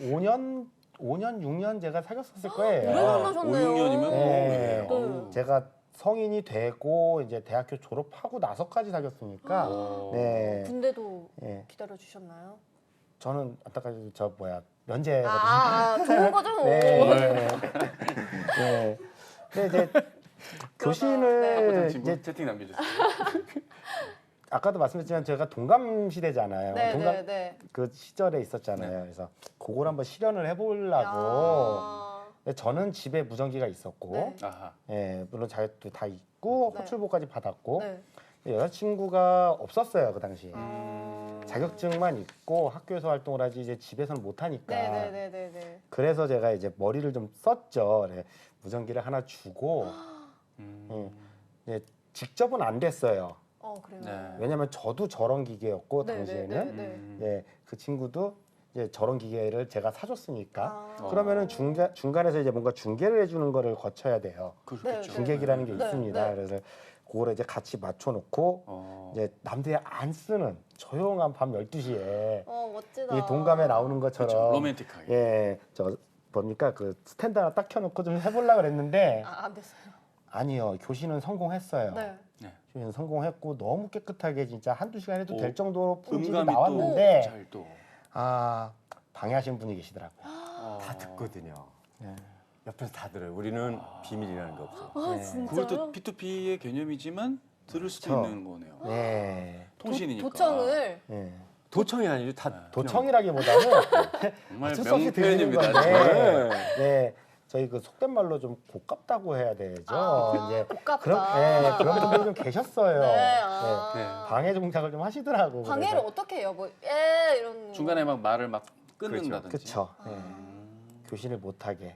5년 6년 제가 사귀었을 거예요. 오래 만나셨네요. 5, 6년이면 네. 제가 제가 성인이 되고 이제 대학교 졸업하고 나서까지 사귀었으니까 네. 군대도 예. 기다려 주셨나요? 저는 안타깝게 저 면제거든요. 좋은 거죠. 네. 네. 네. 근데 이제 탁구장 교신을 친구 이제 채팅 남겨주세요. 아까도 말씀드렸지만 제가 동감 시대잖아요. 동감 네. 그 시절에 있었잖아요. 그래서 그걸 한번 실현을 해보려고. 야. 근데 저는 집에 무전기가 있었고, 네. 아하. 예, 물론 자격도 다 있고 네. 호출보까지 받았고 네. 여자친구가 없었어요 그 당시에. 음. 자격증만 있고 학교에서 활동을 하지 이제 집에서는 못 하니까. 네. 그래서 제가 이제 머리를 좀 썼죠. 네, 무전기를 하나 주고 이제 직접은 안 됐어요. 그래요. 네. 왜냐면 저도 저런 기계였고 당시에는 네. 예, 그 친구도 이제 저런 기계를 제가 사줬으니까 아. 그러면은 중간에서 이제 뭔가 중계를 해주는 거를 거쳐야 돼요. 그렇겠죠. 중계기라는 게 네, 있습니다. 네. 그래서 그거를 이제 같이 맞춰놓고 이제 남들이 안 쓰는 조용한 밤 12시에 멋지다. 이 동감에 나오는 그렇죠. 것처럼 로맨틱하게. 예, 저 뭡니까 그 스탠드 하나 딱 켜놓고 좀 해보려고 그랬는데 안 됐어요. 아니요 교신은 성공했어요. 네. 교신 성공했고 너무 깨끗하게 진짜 한두 시간 해도 오, 될 정도로 품질이 음감이 나왔는데 잘 또. 방해하시는 분이 계시더라고요. 다 듣거든요. 네. 옆에서 다 들어요. 우리는 비밀이라는 게 없어요. 네. 진짜요? 그것도 P2P의 개념이지만 들을 수도 그렇죠. 있는 거네요. 네. 통신이니까. 도청을 네. 도청이 아니죠. 다 도청이라기보다는 정말 어쩔 수 없이 들리는 명표현입니다. 건데, 네, 저희 그 속된 말로 좀 고깝다고 해야 되죠. 이제 고깝다. 그런 분들이 좀 계셨어요. 네. 방해 동작을 좀 하시더라고. 방해를 그래서. 어떻게 해요? 이런. 중간에 막 말을 막 끊는다든지. 그렇죠. 네. 교신을 못하게.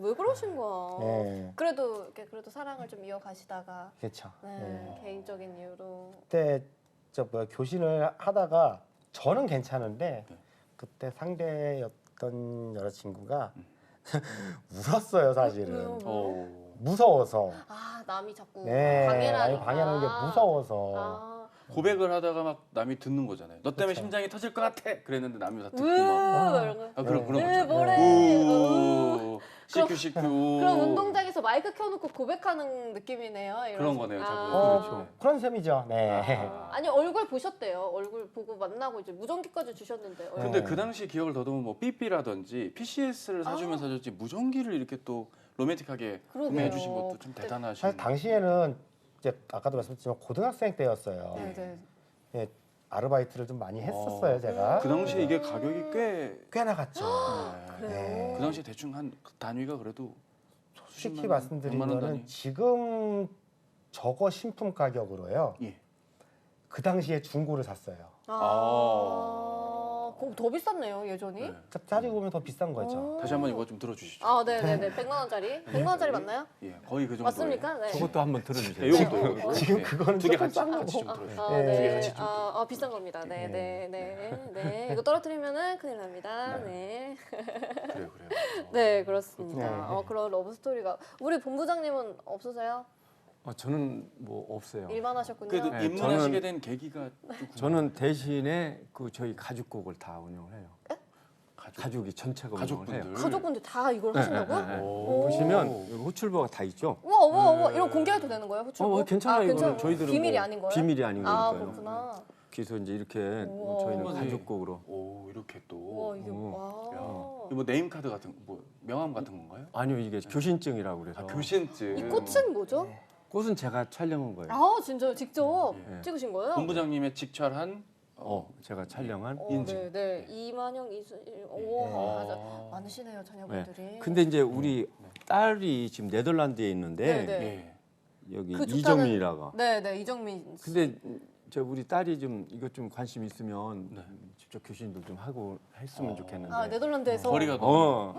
왜 그러신 거야? 네. 그래도 사랑을 좀 이어가시다가 그렇죠. 네. 개인적인 이유로. 그때 교신을 하다가 저는 괜찮은데 그때 상대였던 여자친구가 울었어요 사실은. 왜요? 무서워서. 남이 자꾸 네, 방해를 아니, 하니까. 방해하는 게 무서워서. 고백을 하다가 막 남이 듣는 거잖아요. 너 때문에 심장이 터질 것 같아. 그랬는데 남이 다 듣고 으 막. 이런 거. 아, 그런 거 네, 있잖아요. 뭐래. 우, 시큐 시큐. 그럼 운동장에서 마이크 켜놓고 고백하는 느낌이네요. 이런 그런 거. 거네요, 아. 자꾸. 그렇죠. 그런 셈이죠. 네. 아니 얼굴 보셨대요. 얼굴 보고 만나고 이제 무전기까지 주셨는데. 얼굴. 근데 그 당시 기억을 더듬으면 뭐 삐삐라든지 PCS를 아. 사주면서 줬지 무전기를 이렇게 또 로맨틱하게 그러게요. 구매해 주신 것도 좀 그때- 대단하신. 사실 당시에는 이제 아까도 말씀드렸지만 고등학생 때였어요. 네. 예, 아르바이트를 좀 많이 했었어요, 제가. 그 당시에 이게 가격이 꽤. 꽤 나갔죠. 네. 그래요. 그 당시에 대충 한 단위가 그래도 수십만 솔직히 원, 말씀드리면 백만 원 단위. 지금 저거 신품 가격으로요. 예. 그 당시에 중고를 샀어요. 그럼 더 비쌌네요 예전이. 네. 따지고 보면 더 비싼 거죠. 다시 한번 이거 좀 들어주시죠. 아, 네네네. 100만 원짜리. 100만 원짜리 맞나요? 예, 거의 그 정도. 맞습니까? 네. 저것도 한번 들어주세요. 네, 요것도 지금 그거는 두개 조금 같이 싼 같이 거고. 좀 들어주세요. 아, 네. 두 개 네. 같이 좀. 비싼 겁니다. 네, 네. 네, 네, 네. 이거 떨어뜨리면은 큰일 납니다. 네. 그래요. 네, 그렇습니다. 네. 그런 러브 스토리가 우리 본부장님은 없으세요? 저는 뭐 없어요. 일만 하셨군요. 그래도 네, 입문하시게 저는- 된 계기가 좀 저는 대신에 그 저희 가죽곡을 다 운영을 해요. 가족. 가족이 전체가 운영을 해요. 가족분들. 가족분들 다 이걸 네, 하신다고요? 네, 네. 오. 보시면 여기 호출부가 다 있죠. 우와, 이런 공개해도 되는 거예요? 호출부? 괜찮아요. 이거는 괜찮아요. 저희들은 비밀이 뭐 아닌 거예요? 비밀이 아닌 아, 거니까요. 그렇구나. 그래서 이제 이렇게 우와. 저희는 우와. 가죽곡으로. 오, 이렇게 또. 우와, 이게 야, 와. 이거 뭐 네임 카드 같은 뭐 명함 같은 건가요? 아니요, 이게 교신증이라고 그래서. 아, 교신증. 이 꽃은 뭐죠? 꽃은 제가 촬영한 거예요. 아, 진짜 직접 네. 찍으신 거예요? 본부장님의 직찰한 제가 촬영한. 인증. 네. 이만영, 이순일. 오, 맞아. 많으시네요, 자녀분들이. 네. 근데 이제 우리 딸이 지금 네덜란드에 있는데 네. 예. 여기 그 좋다는- 이정민이라고. 네, 이정민 씨. 근데 저 우리 딸이 좀 이것 좀 관심 있으면 네. 직접 교신도 좀 하고 했으면 좋겠는데. 아, 네덜란드에서. 거리가 너무.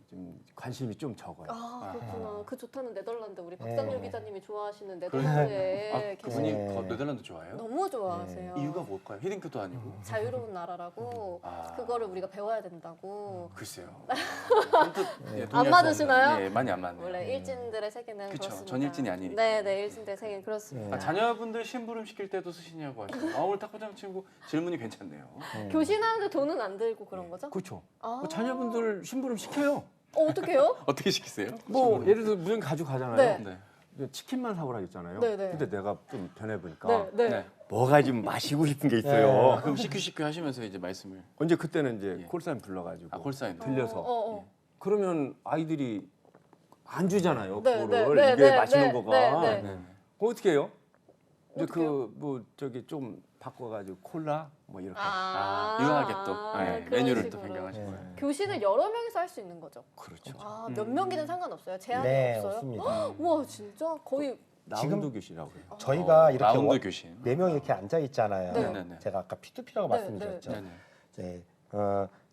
좀 관심이 좀 적어요. 아, 그렇구나. 그 좋다는 네덜란드. 우리 네. 박상률 기자님이 좋아하시는 네덜란드에 아, 계신 그분이 네. 네덜란드 좋아해요? 너무 좋아하세요. 이유가 뭘까요? 히딩크도 아니고. 자유로운 나라라고 아. 그거를 우리가 배워야 된다고. 글쎄요. 선뜻, 예, 동의할 수 맞으시나요? 없는, 예, 많이 안 맞네요. 원래 일진들의 세계는 그쵸, 그렇습니다. 전일진이 아니니까. 네, 일진들의 세계는 그렇습니다. 아, 자녀분들 심부름 시킬 때도 쓰시냐고 하시고. 오늘 탁구장 친구 질문이 괜찮네요. 교신하는데 돈은 안 들고 그런 거죠? 그렇죠. 아. 자녀분들 심부름 시켜요. 어떡해요? 어떻게 시키세요? 뭐 예를 들어 무슨 가져가잖아요. 네. 네. 이제 치킨만 사오라 했잖아요. 네, 네. 근데 내가 좀 변해 보니까 네. 뭐가 좀 마시고 싶은 게 있어요. 그럼 시큐 하시면서 이제 말씀을. 언제 그때는 이제 예. 콜사인 불러가지고 아, 콜사인. 들려서 그러면 아이들이 안 주잖아요. 네, 그거를 네, 이게 네, 맛있는 네, 거가. 네, 네. 그거 어떻게 해요? 이제 어떡해요? 그 뭐 저기 좀 바꿔가지고 콜라 뭐 이렇게. 유용하게 또 네, 그런 메뉴를 식으로. 또 변경하신 네. 거예요. 교신을 여러 명이서 할 수 있는 거죠. 그렇죠. 몇 명이든 상관없어요. 제한이 네, 없어요. 없습니다. 우와, 진짜 거의 라운드 교시라고 해요. 저희가 이렇게 라운드 교신. 4명 이렇게 앉아 있잖아요. 네. 네네. 제가 아까 P2P라고 네, 말씀드렸죠. 네네. 이제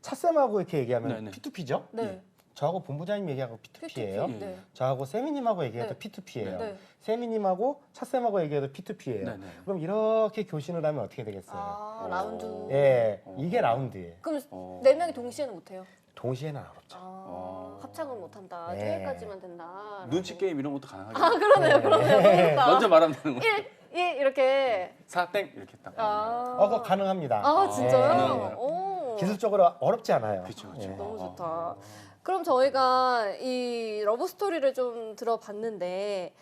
차쌤하고 이렇게 얘기하면 네네. P2P죠? 네. 저하고 본부장님 얘기하고 P2P예요. P2P. 네. 저하고 세미님하고 얘기해도 네. P2P예요. 네. 세미님하고 차쌤하고 얘기해도 P2P예요. 네네. 그럼 이렇게 교신을 하면 어떻게 되겠어요? 라운드. 예, 이게 라운드예요. 그럼 어. 4명이 동시에는 못 해요? 동시에는 안 어렵죠. 합창은 못 한다. 네. 듀엣까지만 된다. 눈치 게임 이런 것도 가능하죠. 그러네요. 너무 좋다. 먼저 말하면 되는 거. 1 이렇게. 4땡 이렇게 딱. 그거 가능합니다. 진짜요? 가능해요. 오. 기술적으로 어렵지 않아요. 그렇죠. 예. 너무 좋다. 그럼 저희가 이 러브 스토리를 좀 들어봤는데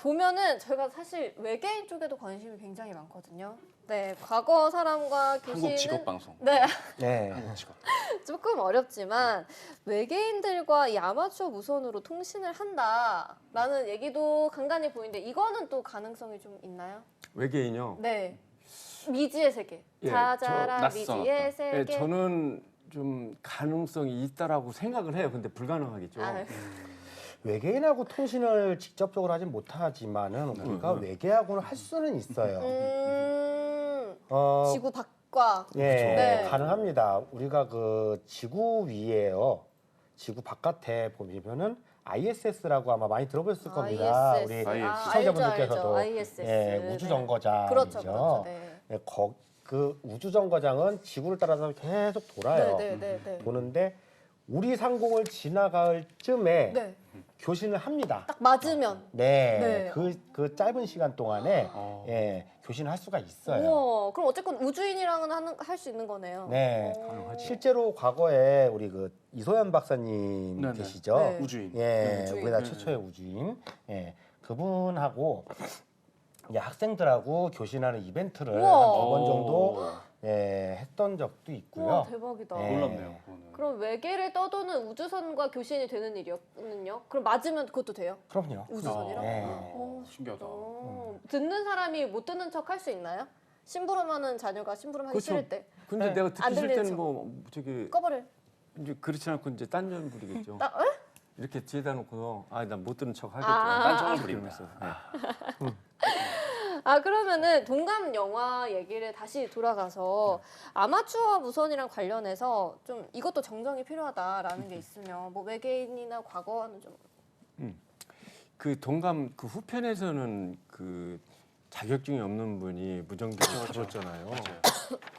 보면은 저희가 사실 외계인 쪽에도 관심이 굉장히 많거든요. 네, 과거 사람과 교신은 한국 직업 방송. 네, 네. 한국 직업. 조금 어렵지만 외계인들과 이 아마추어 무선으로 통신을 한다라는 얘기도 간간히 보이는데 이거는 또 가능성이 좀 있나요? 외계인요. 네, 미지의 세계. 예, 자자라 낯선 미지의 어떤. 세계. 저는 좀 가능성이 있다라고 생각을 해요. 근데 불가능하겠죠. 외계인하고 통신을 직접적으로 하진 못하지만은 우리가 외계하고는 할 수는 있어요. 지구 밖과 예, 네. 가능합니다. 우리가 그 지구 위에요. 지구 바깥에 보면은 ISS라고 아마 많이 들어보셨을 겁니다. ISS. 우리 ISS. 시청자분들께서도 알죠. ISS. 예, 우주 정거장이죠. 그렇죠. 네. 예, 그 우주 정거장은 지구를 따라서 계속 돌아요. 네. 도는데 우리 상공을 지나갈 쯤에 네. 교신을 합니다. 딱 맞으면. 네, 네. 그 짧은 시간 동안에 어. 예, 교신할 수가 있어요. 우와, 그럼 어쨌건 우주인이랑은 할 수 있는 거네요. 네. 오. 실제로 과거에 우리 그 이소연 박사님 네네. 계시죠? 네. 우주인. 예, 우주인. 우리나라 네. 최초의 우주인. 예, 그분하고 이제 학생들하고 교신하는 이벤트를 한 우와. 2번 정도 예, 했던 적도 있고요. 우와, 대박이다. 네. 몰랐네요. 그거는. 그럼 외계를 떠도는 우주선과 교신이 되는 일이었거든요. 그럼 맞으면 그것도 돼요? 그럼요. 우주선이랑? 네. 오, 신기하다. 듣는 사람이 못 듣는 척 할 수 있나요? 심부름하는 자녀가 심부름하기 그렇죠. 싫을 때 근데 네. 내가 안 듣기 싫을 들리는 때는 뭐 저기 꺼버려. 이제 그렇지 않고 이제 딴전 부리겠죠. 이렇게 뒤에다 놓고서 나 못 들은 척 하겠죠. 딴청을 부립니다. 그러면서, 네. 그러면은 동감 영화 얘기를 다시 돌아가서 아마추어 무선이랑 관련해서 좀 이것도 정정이 필요하다라는 게 있으면 뭐 외계인이나 과거와는 좀 그 동감 그 후편에서는 그 자격증이 없는 분이 무전기를 다뤘잖아요. 맞아요.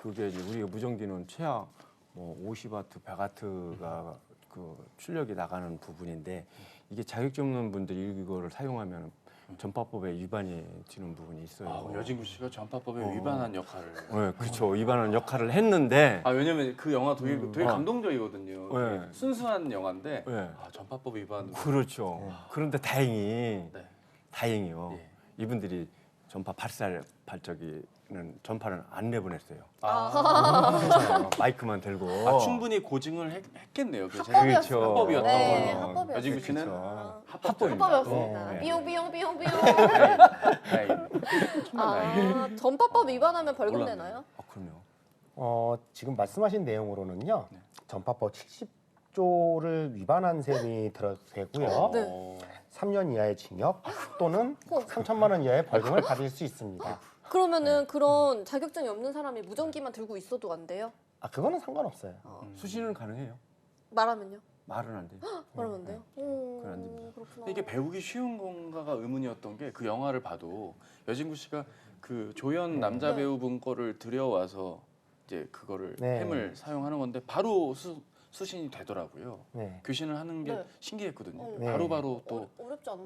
그게 이제 우리가 무전기는 최하 뭐 50와트, 100와트가 그 출력이 나가는 부분인데 이게 자격증 없는 분들이 이거를 사용하면 전파법에 위반이 되는 부분이 있어요. 여진구 씨가 전파법에 위반한 역할을. 네, 그렇죠. 위반하는 역할을 했는데 왜냐면 그 영화 되게 감동적이거든요. 네. 되게 순수한 영화인데 네. 전파법 위반. 그렇죠. 그런데 다행히 네. 다행히요. 예. 이분들이 전파 발적이는 전파를 안 내보냈어요. 마이크만 들고. 충분히 고증을 했겠네요. 합법이었어요. 합법이었던 네, 걸로. 합법이었어요. 여진구 씨는 그렇죠. 합법이 없습니다. 네. 삐용삐용삐용삐용. 다행이네. 정말 다행이네. 전파법 위반하면 벌금 몰랐네. 내나요? 그럼요. 지금 말씀하신 내용으로는요. 네. 전파법 70조를 위반한 셈이 되고요. 네. 3년 이하의 징역 또는 3천만 원 이하의 벌금을 받을 수 있습니다. 그러면은 그런 자격증이 없는 사람이 무전기만 들고 있어도 안 돼요? 그거는 상관없어요. 수신은 가능해요. 말하면요? 말은 안 돼요. 말하면 안 돼요? 그건 안 됩니다. 그렇구나. 이게 배우기 쉬운 건가가 의문이었던 게 그 영화를 봐도 여진구 씨가 그 조연 남자 네. 배우분 거를 들여와서 이제 그거를 네. 햄을 사용하는 건데 바로 수신이 되더라고요. 네. 교신을 하는 게 네. 신기했거든요. 네. 바로바로 또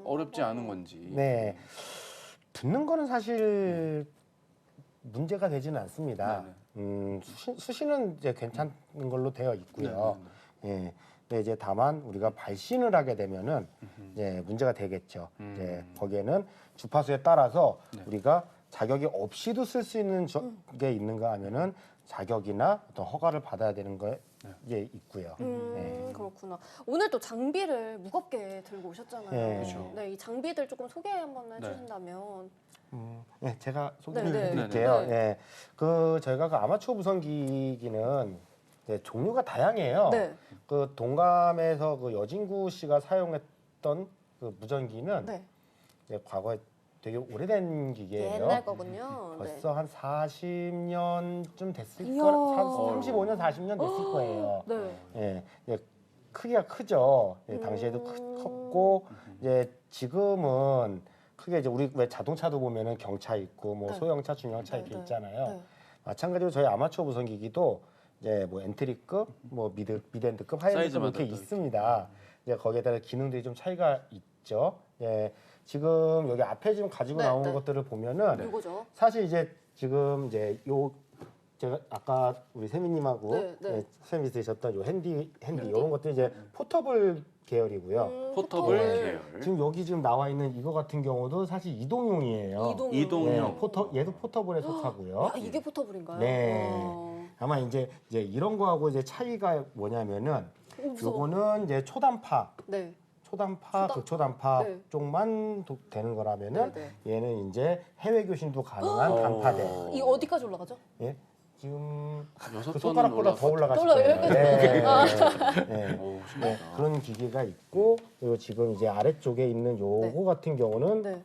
어렵지 않은 건지. 네. 듣는 거는 사실 문제가 되지는 않습니다. 수신은 이제 괜찮은 걸로 되어 있고요. 예. 근데 이제 다만 우리가 발신을 하게 되면은 이제 문제가 되겠죠. 이제 거기에는 주파수에 따라서 네. 우리가 자격이 없이도 쓸 수 있는 게 있는가 하면은 자격이나 어떤 허가를 받아야 되는 게 이제 있고요. 네. 그렇구나. 오늘 또 장비를 무겁게 들고 오셨잖아요. 네. 그렇죠. 네, 이 장비들 조금 소개 한번 네. 해주신다면. 네, 제가 소개를 네, 네. 해드릴게요. 네. 네. 그 저희가 그 아마추어 무선기기는 이제 종류가 다양해요. 네. 그 동감에서 그 여진구 씨가 사용했던 그 무전기는 네. 이제 과거에 되게 오래된 기계예요. 옛날 거군요. 벌써 한 40년쯤 됐을 이야. 거, 35년, 40년 됐을 거예요. 네. 예, 이제 크기가 크죠. 예, 당시에도 컸고 이제 지금은 크게 이제 우리 왜 자동차도 보면은 경차 있고 뭐 네. 소형차, 중형차 네, 이렇게 네. 있잖아요. 네. 마찬가지로 저희 아마추어 무선기기도 이제 뭐 엔트리급, 뭐 미드엔드급, 하이엔드급 사이즈마다 이렇게 또 있습니다. 이제 거기에 따라 기능들이 좀 차이가 있죠. 예, 지금 여기 앞에 지금 가지고 네, 나온 네. 것들을 보면은 이거죠. 사실 이제 지금 이제 요 제가 아까 우리 세미님하고 네, 네. 쌤이 쓰셨던 요 핸디 이런 것들 이제 포터블 계열이고요. 포터블 포터블. 계열. 지금 여기 지금 나와 있는 이거 같은 경우도 사실 이동용이에요. 이동용. 얘도 포터블에 속하고요. 야, 이게 포터블인가요? 네. 와. 아마 이제 이런 거하고 이제 차이가 뭐냐면은 무서워. 요거는 이제 초단파, 네. 초단파, 극초단파 네. 쪽만 되는 거라면은 네, 얘는 이제 해외 교신도 가능한 단파대. 이 어디까지 올라가죠? 예? 지금 여섯 그 톤은 손가락보다 더 올라가실 더 거예요. 올라가요? 네. 오, 네, 신기하다. 그런 기계가 있고 그리고 지금 이제 아래쪽에 있는 요거 네. 같은 경우는 네.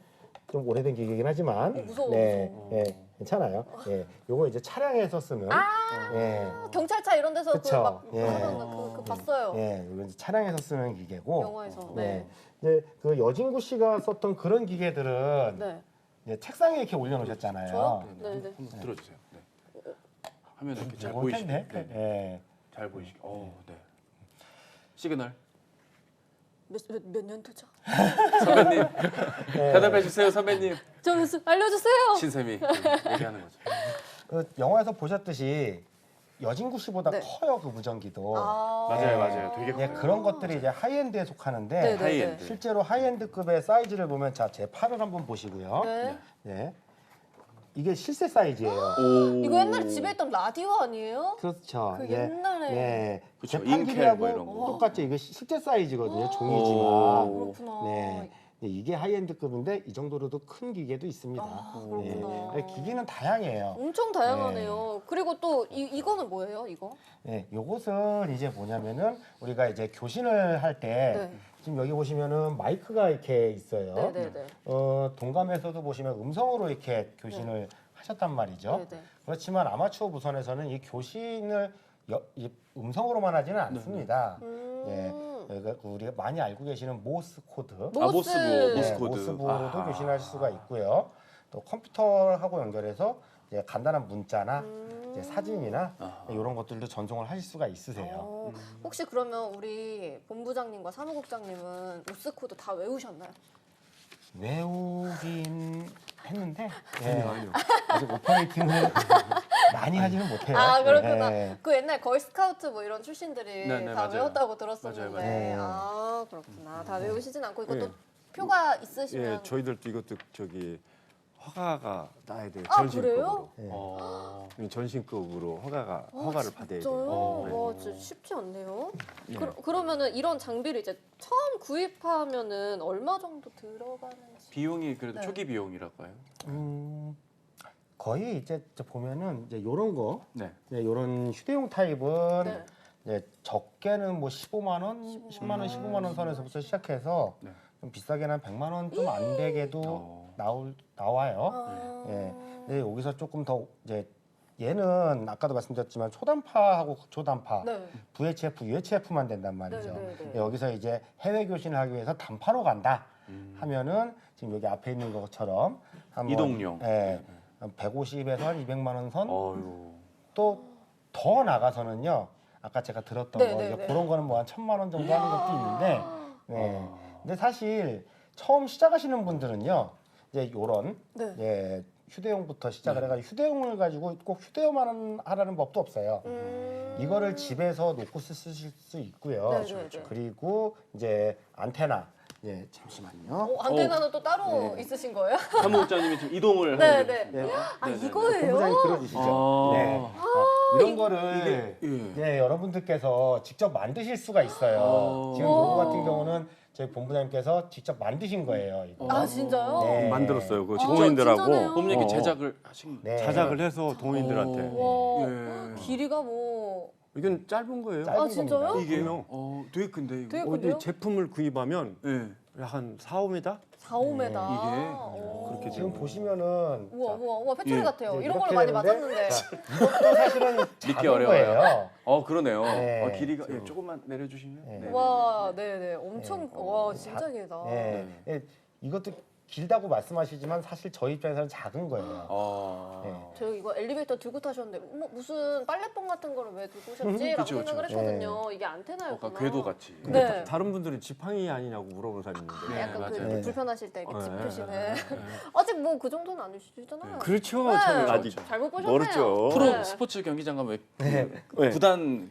좀 오래된 기계이긴 하지만 무서워, 네, 무서워. 네, 괜찮아요. 예, 요거 이제 차량에서 쓰는 예, 경찰차 이런 데서 그쵸. 그막 예. 그 봤어요. 예, 요거 이제 차량에서 쓰는 기계고 영화에서. 네. 이제 그 여진구 씨가 썼던 그런 기계들은 네. 이제 책상에 이렇게 올려놓으셨잖아요. 저요? 네, 네. 한번 들어주세요. 네. 화면 이렇게 잘 무거울 보이시게. 텐데. 네. 예. 잘 보이시게. 네. 시그널. 몇 년도죠? 선배님 대답해 주세요, 선배님. 좀 알려주세요. 신쌤이 얘기하는 거죠. 그 영화에서 보셨듯이 여진구 씨보다 네. 커요, 그 무전기도. 맞아요. 되게 예, 그런 것들이 이제 하이엔드에 속하는데 네, 네. 하이엔드. 실제로 하이엔드급의 사이즈를 보면 자, 제 팔을 한번 보시고요. 네. 예. 이게 실제 사이즈예요. 이거 옛날에 집에 있던 라디오 아니에요? 그렇죠. 그 예. 옛날에. 예. 그쵸, 재판기하고 인켈 뭐 이런 거. 똑같죠. 이게 실제 사이즈거든요. 오. 종이지만. 그렇구나. 네. 이게 하이엔드급인데 이 정도로도 큰 기계도 있습니다. 그렇구나. 예. 기기는 다양해요. 엄청 다양하네요. 그리고 또 이거는 뭐예요? 이거? 네, 요것은 이제 뭐냐면은 우리가 이제 교신을 할 때 네. 지금 여기 보시면은 마이크가 이렇게 있어요. 네네네. 동감에서도 보시면 음성으로 이렇게 교신을 하셨단 말이죠. 네네. 그렇지만 아마추어 무선에서는 이 교신을 이 음성으로만 하지는 않습니다. 예, 그러니까 우리가 많이 알고 계시는 모스 코드, 모스 모스 코드. 모스보로도 교신하실 수가 있고요. 또 컴퓨터하고 연결해서 이제 간단한 문자나 이제 사진이나 이런 것들도 전송을 하실 수가 있으세요. 혹시 그러면 우리 본부장님과 사무국장님은 모스 코드 다 외우셨나요? 외우긴 했는데 아직 오퍼레이팅을 많이 하지는 못해요. 아 그렇구나. 네. 그 옛날 걸스카우트 뭐 이런 출신들이 네네, 다 맞아요. 외웠다고 들었었는데 맞아요. 아 그렇구나. 다 외우시진 않고 이것도 예. 표가 있으시면 예, 저희들도 이것도 저기 허가가 나야 돼요. 아, 전신급으로. 그래요? 예. 전신급으로 허가를 받아야 진짜요? 돼요. 네. 와 진짜 쉽지 않네요. 예. 그러면은 이런 장비를 이제 처음 구입하면은 얼마 정도 들어가는지. 비용이 그래도 네. 초기 비용이랄까요? 거의 이제 보면은 이제 요런 거, 네. 요런 휴대용 타입은 네. 이제 적게는 뭐 15만 원, 10만 원, 15만 원 선에서부터 시작해서 네. 좀 비싸게는 한 100만 원 좀 안 되게도 나와요. 아. 예. 근데 여기서 조금 더 이제 얘는 아까도 말씀드렸지만 초단파하고 고초단파, 네. VHF, UHF만 된단 말이죠. 네, 네, 네. 여기서 이제 해외 교신을 하기 위해서 단파로 간다 하면은 지금 여기 앞에 있는 것처럼 한번, 이동용. 예, 150에서 한 200만 원 선, 어유. 또 더 나가서는요. 아까 제가 들었던 네, 거 네, 이제 네. 그런 거는 뭐 한 1,000만 원 정도 하는 것도 있는데, 네. 근데 사실 처음 시작하시는 분들은요. 이제 요런 네. 예, 휴대용부터 시작을 해가지고 휴대용을 가지고 꼭 휴대용만 하라는 법도 없어요. 이거를 집에서 놓고 쓰실 수 있고요. 네, 네, 네. 그리고 이제 안테나. 예, 잠시만요. 안테나는 또 따로 있으신 거예요? 사무국장님이 지금 이동을 네, 하고 네. 네. 아 네네. 이거예요? 본부장님 들어주시죠. 아. 네. 이런 거를 예. 네, 여러분들께서 직접 만드실 수가 있어요. 지금 요거 같은 경우는 저희 본부장님께서 직접 만드신 거예요. 이거. 아 진짜요? 네. 만들었어요. 그 진짜네요. 동호인들하고 본인 이렇게 제작을 하신. 네. 자작을 해서 동호인들한테. 와 예. 길이가 뭐 이건 짧은 거예요. 짧은 아, 진짜요? 겁니다. 이게 그럼요. 되게 큰데 이거. 되게 어디 큰데요? 제품을 구입하면 예. 한 4, 5m? 4, 5m. 이게? 그렇게 지금 돼요. 보시면은 우와 우와 우와 패터리 예. 같아요. 네, 이런 걸로 이렇게 많이 되는데, 맞았는데. 자, 이것도 사실은 믿기 작은 어려워요. 거예요. 그러네요. 네. 길이가 예, 조금만 내려주시면. 네. 네. 와 네네 엄청 네. 와 진짜 길다. 네. 예, 이것도 길다고 말씀하시지만 사실 저희 입장에서는 작은 거예요. 아. 저 이거 엘리베이터 들고 타셨는데 무슨 빨래봉 같은 거를 왜 들고 오셨지?라고 그쵸, 생각을 그쵸. 했거든요. 이게 안테나였구나. 약간 궤도 같이. 근데 네. 다른 분들은 지팡이 아니냐고 물어보는 사람이 있는데. 아, 약간 그 맞아요. 네. 불편하실 때 이렇게 네, 짚으시는. 아직 뭐 그 정도는 아니시잖아요. 그렇죠. 네. 참 아직 잘못 보셨네요. 멀었죠. 프로 네. 스포츠 경기장 가면 네. 구단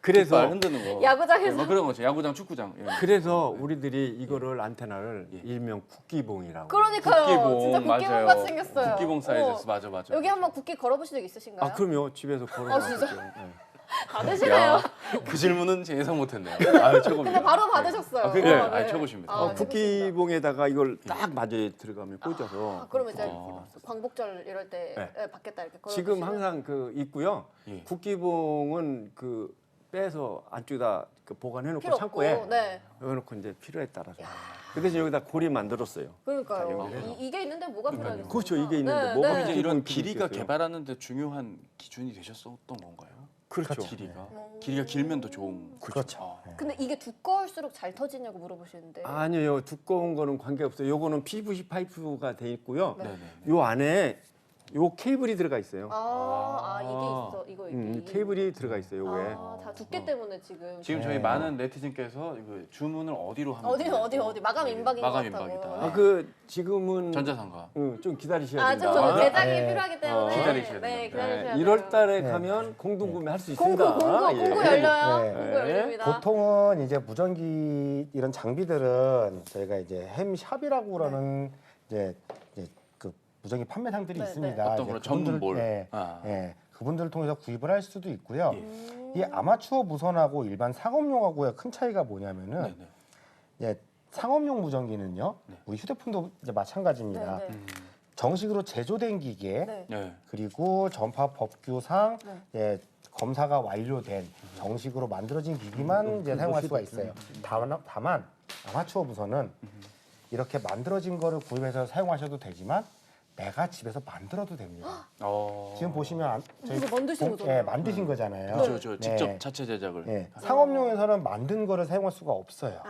그래서 깃발 흔드는 거. 야구장에서. 네, 뭐 그런 거죠. 야구장, 축구장. 예. 그래서 우리들이 이거를 안테나를 예. 일명 국기봉이라고. 그러니까요. 국기봉 진짜 국기봉 맞아요. 같이 생겼어요. 국기봉 사이즈였어. 어. 맞아. 여기 한번 국기 걸어보신 적 있으신가요? 아 그럼요. 집에서 진짜? 걸어놨었죠. 받으시네요. 야, 그 질문은 제 예상 못했네요. 아유 최고입니다. 근데 바로 받으셨어요. 아, 그래요? 네. 아유, 최고십니다. 아, 국기봉에다가 이걸 딱 맞아 들어가면 꽂아서. 아, 그러면 이제 아. 광복절 이럴 때 네. 받겠다 이렇게 걸어. 지금 항상 그 있고요. 예. 국기봉은 그 빼서 안쪽에다 그 보관해놓고 필요 창고에 없고. 네. 넣어놓고 이제 필요에 따라서. 그 대신 여기다 고리 만들었어요. 그러니까요. 연결해서. 이게 있는데 뭐가 필요하겠어요? 그렇죠. 이게 있는데 뭐가 그럼 이제 이런 국기봉이 길이가 있겠어요? 개발하는데 중요한 기준이 되셨었던 건가요? 그렇죠. 길이가 길면 더 좋은. 그렇죠. 아. 근데 이게 두꺼울수록 잘 터지냐고 물어보시는데. 아니에요. 두꺼운 거는 관계없어요. 요거는 PVC 파이프가 돼 있고요. 네. 네네. 요 안에 요 케이블이 들어가 있어요. 이게 있어. 이거 여기. 케이블이 들어가 있어요. 요게. 다 두께 때문에 지금. 지금 저희 많은 네티즌께서 이거 주문을 어디로 하면 어디 마감 임박인 것 마감 같다고. 임박이다. 지금은 전자상가. 좀 기다리셔야 좀 된다. 제작이 네. 필요하기 때문에 기다리셔야 네, 됩니다. 기다리셔야 1월 달에 네. 가면 공동구매 할 수 있습니다. 공구 열려요. 네. 공구 열립니다. 보통은 이제 무전기 이런 장비들은 저희가 이제 햄샵이라고 그러는 이제 그 무전기 판매상들이 네, 있습니다. 어떤 이제 그런 전문몰. 네, 아. 네, 그분들을 통해서 구입을 할 수도 있고요. 이 아마추어 무선하고 일반 상업용하고의 큰 차이가 뭐냐면은 네네. 이제 상업용 무전기는요, 네. 우리 휴대폰도 이제 마찬가지입니다. 네, 네. 정식으로 제조된 기계 네. 네. 그리고 전파 법규상 네. 이제 검사가 완료된 정식으로 만들어진 기기만 이제 사용할 수가 있어요. 다만 아마추어 무선은 이렇게 만들어진 거를 구입해서 사용하셔도 되지만 내가 집에서 만들어도 됩니다. 지금 보시면 이거 만드신 거잖아요. 예, 만드신 거잖아요. 그렇죠. 네. 직접 자체 제작을. 예, 상업용에서는 만든 거를 사용할 수가 없어요.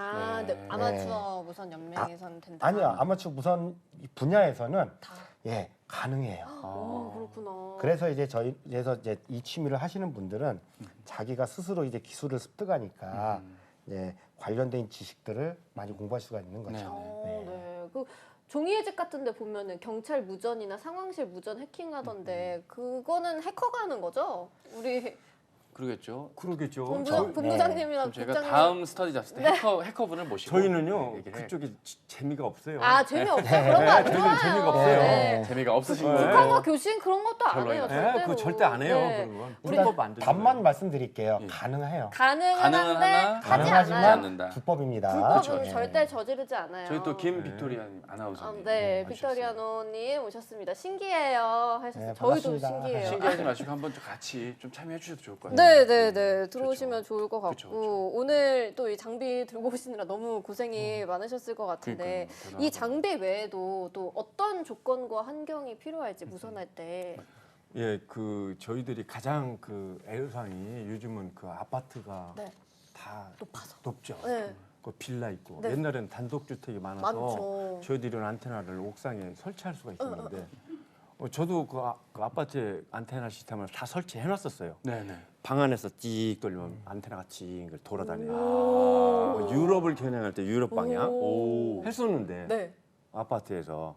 네. 네. 아마추어 무선 연맹에서는 된다. 아니요, 아마추어 무선 분야에서는 다. 예, 가능해요. 그렇구나. 그래서 이제 저희에서 이제 이 취미를 하시는 분들은 자기가 스스로 이제 기술을 습득하니까 이제 관련된 지식들을 많이 공부할 수가 있는 거죠. 네. 그 종이회집 같은데 보면은 경찰 무전이나 상황실 무전 해킹하던데 그거는 해커가 하는 거죠? 우리 그러겠죠. 그러겠죠. 본부장님이랑 그럼 저희가 국장님. 다음 스터디 잡을 때 해커분을 모시고 저희는요 얘기를 해요. 그쪽에 재미가 없어요. 재미없어 그런 거 안 저희는 좋아요. 재미가 없어요. 네. 재미가 없으신 네. 거예요. 북한과 교신 그런 것도 안 별로예요. 해요. 네, 절대로. 그거 절대 안 해요. 네. 그런 건. 일단 불법 안 되는 답만 거예요. 말씀드릴게요. 예. 가능해요. 가능은 가능은 한데 하나, 하지 가능하지만 않아요. 않는다. 불법입니다. 불법은 네. 절대 저지르지 않아요. 저희 또 김 빅토리아 아나운서님. 네, 와주셨어요. 빅토리아노님 오셨습니다. 신기해요 하셨어요. 네, 저희도 반갑습니다. 신기해요. 신기하지 마시고 한번 좀 같이 좀 참여해 주셔도 좋을 것 같아요. 네. 들어오시면 그렇죠. 좋을 것 같고 그렇죠, 그렇죠. 오늘 또 이 장비 들고 오시느라 너무 고생이 많으셨을 것 같은데 그러니까요. 이 장비 외에도 또 어떤 조건과 환경이 필요할지 무선할 때 예, 그 저희들이 가장 그 애로사항이 요즘은 그 아파트가 네. 다 높아서. 높죠. 네. 그 빌라 있고 네. 옛날에는 단독 주택이 많아서 많죠. 저희들은 안테나를 옥상에 설치할 수가 있었는데 저도 그 아파트에 안테나 시스템을 다 설치해 놨었어요. 네네. 방 안에서 찍 돌리면 안테나가 찍 돌아다녀요. 오. 뭐 유럽을 겨냥할 때 유럽 방향 오. 했었는데 네. 아파트에서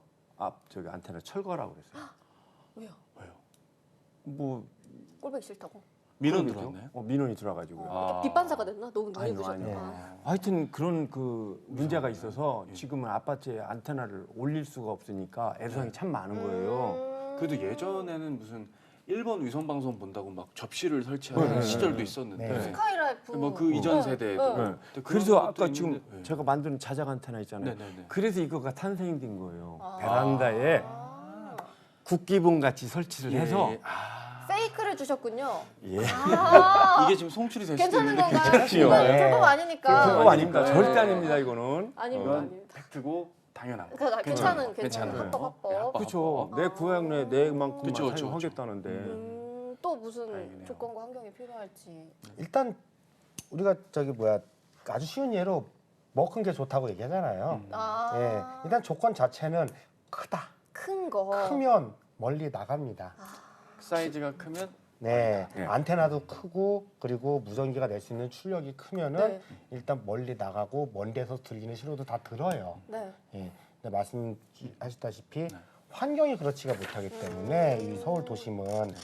저기 안테나 철거라고 그랬어요. 왜요? 뭐 꼴보기 싫다고. 민원 그러겠죠? 들어왔나요? 민원이 들어가지고요. 아. 빗반사가 됐나? 너무 아니요, 늦으셨나? 아니요. 아. 하여튼 그런 그 문제가 있어서 지금은 아파트에 안테나를 올릴 수가 없으니까 애로사항이 참 많은 거예요. 그래도 예전에는 무슨 일본 위성 방송 본다고 막 접시를 설치하는 네, 시절도 네. 있었는데 네. 스카이라이프. 뭐 그 이전 네. 세대에도 네. 네. 그런 그래서 것도 아까 지금 있는데, 네. 제가 만든 자작 안테나 있잖아요. 네네네. 그래서 이거가 탄생된 거예요. 아. 베란다에 국기봉 같이 설치를 해서 예. 아, 페이크를 주셨군요. 예. 아, 이게 지금 송출이 될 수도 괜찮은 있는데 건가요? 괜찮지요. 이건 네. 불법 아니니까. 불법 아닙니다. 네. 절대 아닙니다. 이거는. 아닙니다. 이건 아닙니다. 팩트고 당연한 거. 그러니까 괜찮은 괜찮은 합법 거. 합법. 네, 합법. 그렇죠. 내 고향 내 내만큼만 그쵸, 그쵸, 사용하겠다는데. 또 무슨 다행이네요. 조건과 환경이 필요할지. 일단 우리가 아주 쉬운 예로 뭐 큰 게 좋다고 얘기하잖아요. 아, 예, 일단 조건 자체는 크다. 큰 거. 크면 멀리 나갑니다. 사이즈가 크면 네, 네. 안테나도 크고 그리고 무전기가 낼 수 있는 출력이 크면은 네. 일단 멀리 나가고 먼 데서 들리는 신호도 다 들어요. 네. 예, 근데 말씀하셨다시피 환경이 그렇지가 못하기 때문에 이 서울 도심은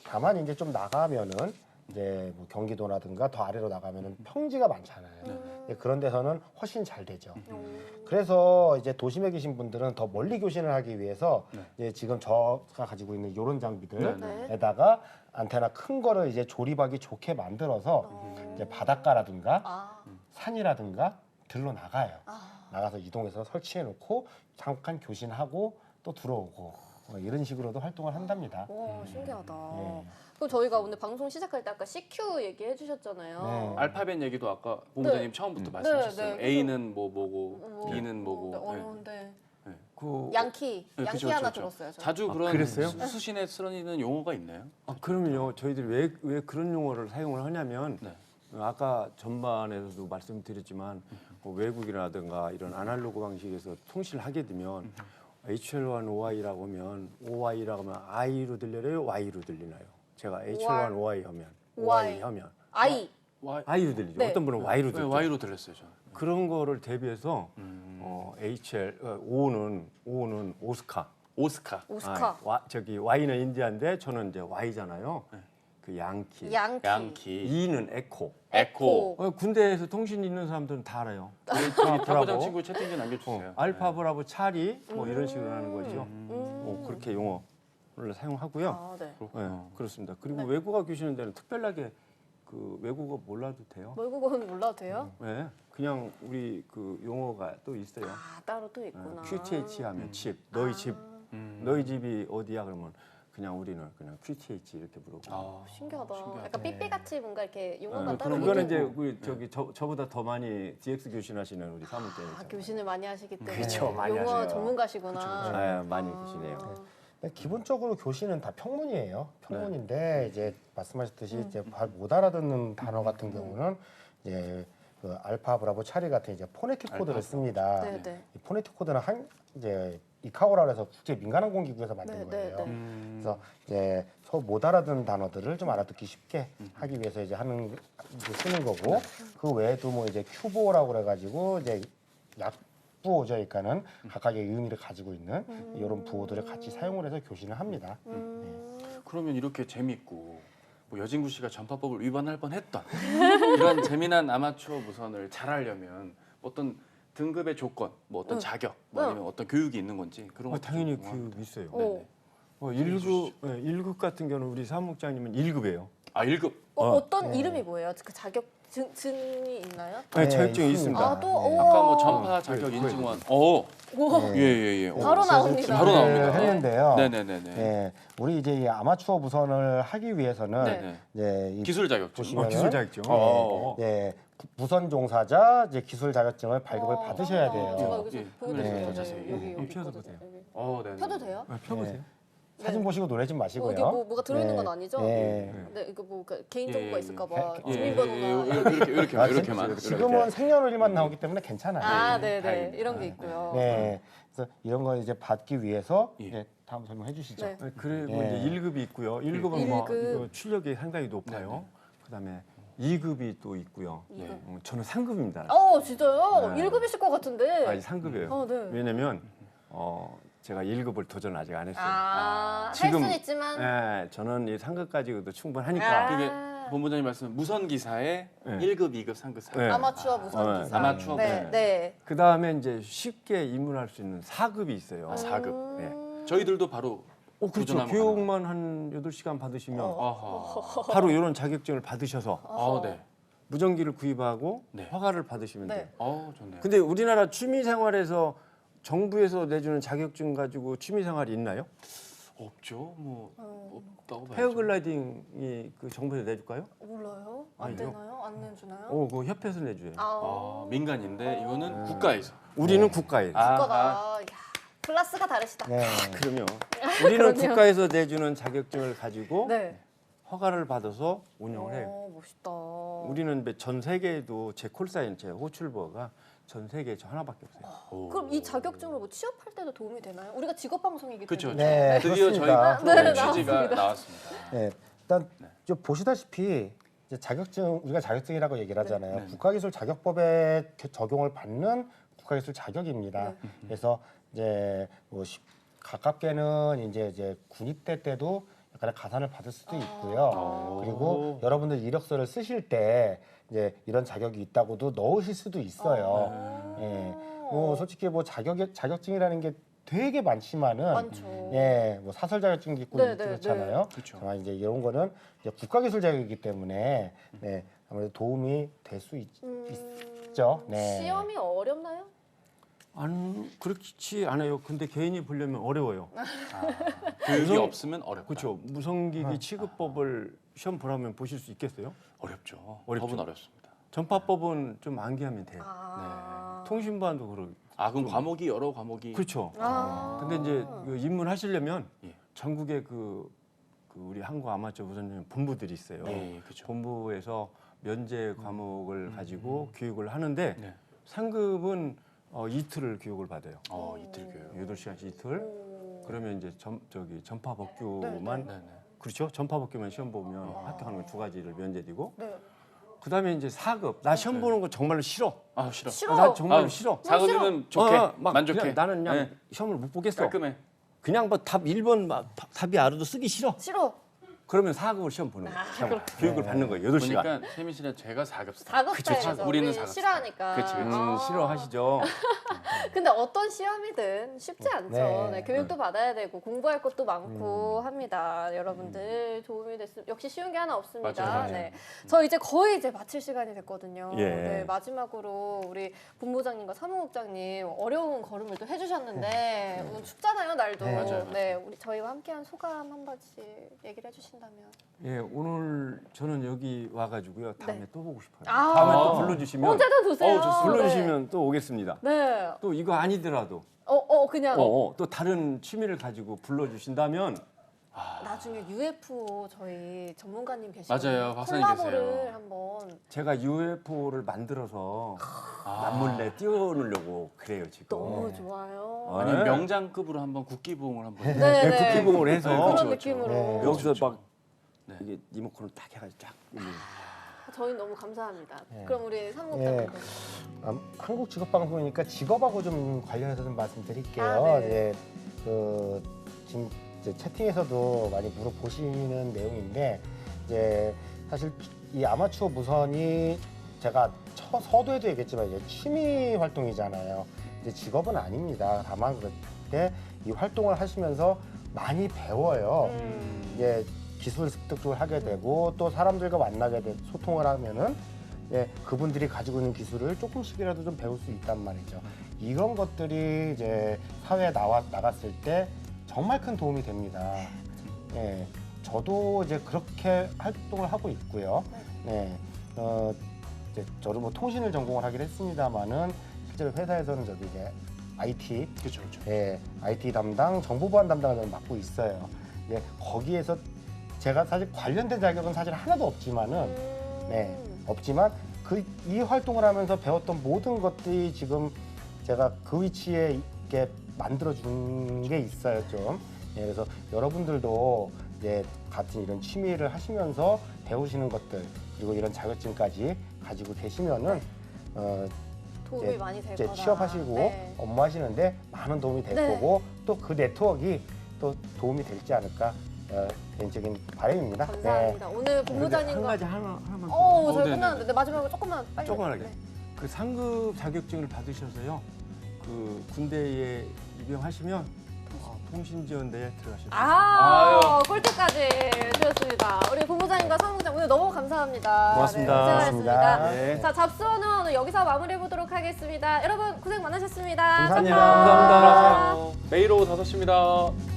다만 이제 좀 나가면은 이제 뭐 경기도라든가 더 아래로 나가면은 평지가 많잖아요. 예, 그런 데서는 훨씬 잘 되죠. 그래서 이제 도심에 계신 분들은 더 멀리 교신을 하기 위해서 이제 지금 저가 가지고 있는 이런 장비들에다가 안테나 큰 거를 이제 조립하기 좋게 만들어서 이제 바닷가라든가 아, 산이라든가 들로 나가요. 아. 나가서 이동해서 설치해 놓고 잠깐 교신하고 또 들어오고 이런 식으로도 활동을 한답니다. 와, 신기하다. 네. 그럼 저희가 오늘 방송 시작할 때 아까 CQ 얘기해 주셨잖아요. 네. 알파벳 얘기도 아까 본부장님 처음부터 말씀하셨어요. 네, A는 뭐고 뭐, B는 뭐고. 네. 어려운데. 그 양키. 네, 양키 그쵸, 하나 그쵸, 그쵸. 들었어요. 저. 자주 아, 그런 그랬어요? 수신에 쓰이는 용어가 있나요? 그러면요. 저희들이 왜 그런 용어를 사용을 하냐면 네. 아까 전반에서도 말씀드렸지만 뭐 외국이라든가 이런 아날로그 방식에서 통신을 하게 되면 HL1OI라고 하면 OI라고 하면 I로 들려요, Y로 들리나요? 제가 HL1OI 하면 OI 하면 아이. I로 들리죠. 네. 어떤 분은 Y로 네, 들죠. Y로 들렸어요 저는. 그런 거를 대비해서 O는 오스카. 오스카. 오스카. 저기 Y는 인디아인데 저는 이제 Y잖아요. 그 양키. 양키. E는 에코. 에코. 군대에서 통신 있는 사람들은 다 알아요. 타고장 친구 채팅창 남겨주세요. 알파 브라보 차리 뭐 이런 식으로 하는 거죠. 그렇게 용어를 사용하고요. 아, 네. 네, 그렇습니다. 그리고 외국어 교시는 데는 특별하게 그 외국어 몰라도 돼요. 외국어는 몰라도 돼요? 네, 그냥 우리 그 용어가 또 있어요. 아, 따로 또 있구나. QTH 하면 집, 너희 집, 너희 집이 어디야 그러면 그냥 우리는 그냥 QTH 이렇게 부르고. 신기하다. 신기하다. 약간 삐삐같이 뭔가 이렇게 용어가 네, 따로 그거는 있는 이제 우리 저보다 더 많이 DX 교신하시는 우리 사무장님. 교신을 많이 하시기 때문에 그렇죠, 많이 용어 하세요. 전문가시구나. 네, 많이 계시네요. 기본적으로 교시는 다 평문이에요. 평문인데 네. 이제 말씀하셨듯이 이제 잘 못 알아듣는 단어 같은 경우는 이제 그 알파, 브라보, 차리 같은 이제 포네틱 코드를 씁니다. 네, 네. 이 포네틱 코드는 이제 이카오라 해서 국제 민간항공기구에서 만든 네, 거예요. 네, 그래서 이제 서로 못 알아듣는 단어들을 좀 알아듣기 쉽게 하기 위해서 이제 이제 쓰는 거고 그 외에도 뭐 이제 큐보라고 그래가지고 이제 약부호저니까는 각각의 의미를 가지고 있는 이런 부호들을 같이 사용을 해서 교신을 합니다. 그러면 이렇게 재밌고 뭐 여진구 씨가 전파법을 위반할 뻔했던 이런 재미난 아마추어 무선을 잘하려면 어떤 등급의 조건, 뭐 어떤 자격, 뭐 아니면 어떤 교육이 있는 건지 그런 거 당연히 교육 있어요. 오. 1급 같은 경우는 우리 사무장님은 1급이에요. 아 1급. 어떤 이름이 뭐예요? 그 자격증이 있나요? 네, 자격증이 있습니다. 있습니다. 아, 또 네. 아까 뭐 전파 자격 인증원. 예예예. 바로 나옵니다. 바로 나옵니다. 했는데요. 네네네네. 예, 우리 이제 이 아마추어 무선을 하기 위해서는 네네. 이제 이 기술 자격증. 보시면은 기술 자격증. 예, 무선 종사자 이제 기술 자격증을 발급을 받으셔야 제가 돼요. 여기서 예. 보여드릴게요. 네, 자세히. 여기 펴서 있거든요. 보세요. 여기. 네네. 펴도 돼요? 펴보세요. 사진 보시고 노래 좀 마시고요. 어디 뭐가 들어있는 건 아니죠? 예. 네, 이거 뭐 개인 정보가 예, 있을까봐 예, 주민번호나 이렇게만. 지금은 생년월일만 나오기 때문에 괜찮아요. 아, 네, 네, 다행입니다. 이런 게 있고요. 네. 그래서 이런 거 이제 받기 위해서 예. 예, 다음 설명해 주시죠. 네. 그리고 예. 이제 1급이 있고요. 1급은 뭐 1급. 이거 출력이 상당히 높아요. 그다음에 2급이 또 있고요. 네. 저는 3급입니다. 진짜요? 네. 1급이실 것 같은데. 아니 3급이에요. 네. 왜냐면 제가 1급을 도전 아직 안 했어요. 할 지금- 수는 있지만. 네, 저는 이 3급까지도 충분하니까. 이게 본부장님 말씀 무선 기사의 네. 1급, 2급, 3급, 네. 아마추어 무선 기사. 아마추어 네, 무선. 네. 그다음에 이제 쉽게 입문할 수 있는 4급이 있어요. 4급. 네. 저희들도 바로 그렇죠. 도전하면 교육만 한 8시간 받으시면 아하. 바로 이런 자격증을 받으셔서 네. 무전기를 구입하고 네. 허가를 받으시면 네. 돼요. 좋네요. 근데 우리나라 취미 생활에서 정부에서 내주는 자격증 가지고 취미 생활이 있나요? 없죠. 뭐 없다고 봐야죠. 패러글라이딩이 그 정부에서 내줄까요? 몰라요? 안 아니요. 되나요? 안 내주나요? 그 협회에서 내줘요. 민간인데 이거는 국가에서. 우리는 국가에서. 국가다. 야, 클래스가 다르시다. 네. 그러면 우리는 그러네요. 국가에서 내주는 자격증을 가지고 네. 허가를 받아서 운영을 해요. 멋있다. 우리는 전 세계에도 제 콜사인 제 호출버가 전 세계에 저 하나밖에 없어요. 그럼 이 자격증을 뭐 취업할 때도 도움이 되나요? 우리가 직업 방송이기 그렇죠. 때문에. 네, 드디어 그렇습니다. 저희 프로그램 네, 취지가 나왔습니다. 나왔습니다. 네, 일단 좀 보시다시피 이제 자격증 우리가 자격증이라고 얘기를 하잖아요. 네. 국가기술 자격법에 적용을 받는 국가기술 자격입니다. 그래서 이제 뭐 가깝게는 이제 군입대 때도 약간의 가산을 받을 수도 있고요. 그리고 여러분들 이력서를 쓰실 때 이제 이런 자격이 있다고도 넣으실 수도 있어요. 예, 뭐 솔직히 뭐 자격증이라는 게 되게 많지만은 많죠. 예, 뭐 사설 자격증도 있고 네, 네, 그렇잖아요. 그렇죠. 다만 이제 이런 거는 이제 국가기술 자격이기 때문에 네, 아무래도 도움이 될 수 있죠. 네. 시험이 어렵나요? 그렇지 않아요. 근데 개인이 보려면 어려워요. 교육이 없으면 어렵다. 그렇죠. 무성기기 취급법을 시험 보라면 보실 수 있겠어요? 어렵죠. 어렵죠. 법은 어렵습니다. 전파법은 좀 암기하면 돼요. 통신반도 그렇고. 그럼 과목이 여러 과목이 그렇죠. 근데 이제 입문하시려면 전국에 그 우리 한국 아마추어 무선용 본부들이 있어요. 네, 그렇죠. 본부에서 면제 과목을 가지고 교육을 하는데 네. 상급은 이틀을 교육을 받아요. 이틀 교육. 8시간씩 이틀. 그러면 이제 전파 법규만 네네. 그렇죠. 전파 법규만 시험 보면 합격하는 건 2가지를 면제되고. 네. 그다음에 이제 4급. 나 시험 보는 거 정말로 싫어. 아 싫어. 싫어. 나 정말로 아, 싫어. 4급이면 좋게 막 만족해. 그냥 나는 그냥 네. 시험을 못 보겠어. 깔끔해. 그냥 뭐 답 1번 막 답이 알아도 쓰기 싫어. 싫어. 그러면 4급을 시험 보는 거예요. 시험, 교육을 받는 거예요. 8시간. 그러니까 혜민 씨는 제가 4급. 4급 그쵸, 스타일이죠. 우리는 우리 4급 싫어하니까. 그치, 그치. 싫어하시죠. 근데 어떤 시험이든 쉽지 않죠. 네. 네, 교육도 받아야 되고 공부할 것도 많고 합니다. 여러분들 도움이 됐으면 역시 쉬운 게 하나 없습니다. 맞아요. 네. 저 이제 거의 이제 마칠 시간이 됐거든요. 예. 네, 마지막으로 우리 본부장님과 사무국장님 어려운 걸음을 또 해주셨는데 오늘 춥잖아요, 날도. 네. 맞아요. 네, 우리 저희와 함께한 소감 한 번씩 얘기를 해주신다면. 예, 오늘 저는 여기 와가지고요. 다음에 네. 또 보고 싶어요. 아. 다음에 또 불러주시면 언제든 도세요. 불러주시면 또 오겠습니다. 네. 또 이거 아니더라도 그냥 또 다른 취미를 가지고 불러주신다면 나중에 UFO 저희 전문가님 계시고 맞아요, 박사님 콜라보를 계세요. 한번 제가 UFO를 만들어서 남몰래 띄워놓으려고 그래요 지금. 너무 좋아요. 아니 네. 명장급으로 한번 국기봉을 한번. 네, 네, 국기봉을 해서 그런 그렇죠, 느낌으로 네. 여기서 막 네. 이게 리모컨을 딱 해가지고 쫙. 저희 너무 감사합니다. 네. 그럼 우리 사무국장님. 예. 한국 직업방송이니까 직업하고 좀 관련해서 좀 말씀드릴게요. 아, 네. 예, 지금 이제 채팅에서도 많이 물어보시는 내용인데 이제 사실 이 아마추어 무선이 제가 서두에도 얘기했지만 이제 취미 활동이잖아요. 이제 직업은 아닙니다. 다만 그렇게 이 활동을 하시면서 많이 배워요. 이제 기술 습득을 하게 되고 또 사람들과 만나게 되고 소통을 하면은 그분들이 가지고 있는 기술을 조금씩이라도 좀 배울 수 있단 말이죠. 이런 것들이 이제 사회에 나갔을 때 정말 큰 도움이 됩니다. 예, 저도 이제 그렇게 활동을 하고 있고요. 네, 이제 저도 뭐 통신을 전공을 하긴 했습니다만은 실제로 회사에서는 저도 이제 IT, 그렇죠, 그렇죠. 예, IT 담당, 정보보안 담당을 저는 맡고 있어요. 예, 거기에서 제가 사실 관련된 자격은 사실 하나도 없지만은, 네, 없지만 이 활동을 하면서 배웠던 모든 것들이 지금 제가 그 위치에 있게 만들어준 게 있어요, 좀. 예, 그래서 여러분들도 이제 같은 이런 취미를 하시면서 배우시는 것들 그리고 이런 자격증까지 가지고 계시면은 도움이 이제 많이 될 이제 거다. 취업하시고 네. 업무하시는데 많은 도움이 될 네. 거고 또 그 네트워크가 또 도움이 될지 않을까 개인적인 바람입니다. 감사합니다. 오늘 한 본부장님과 가지 하나만. 저희 네네. 끝났는데 마지막으로 조금만 빨리. 조금만하게. 네. 그 상급 자격증을 받으셔서요. 그 군대에 입영하시면 통신지원대에 들어가실 수 있어요. 아유, 꿀팁까지 드렸습니다. 우리 본부장님과 사무국장 오늘 너무 감사합니다. 고맙습니다. 네, 고생하셨습니다. 고맙습니다. 네. 자, 잡수어는 오늘 여기서 마무리해 보도록 하겠습니다. 여러분 고생 많으셨습니다. 감사합니다. 깜빡. 감사합니다. 메이로 5시입니다.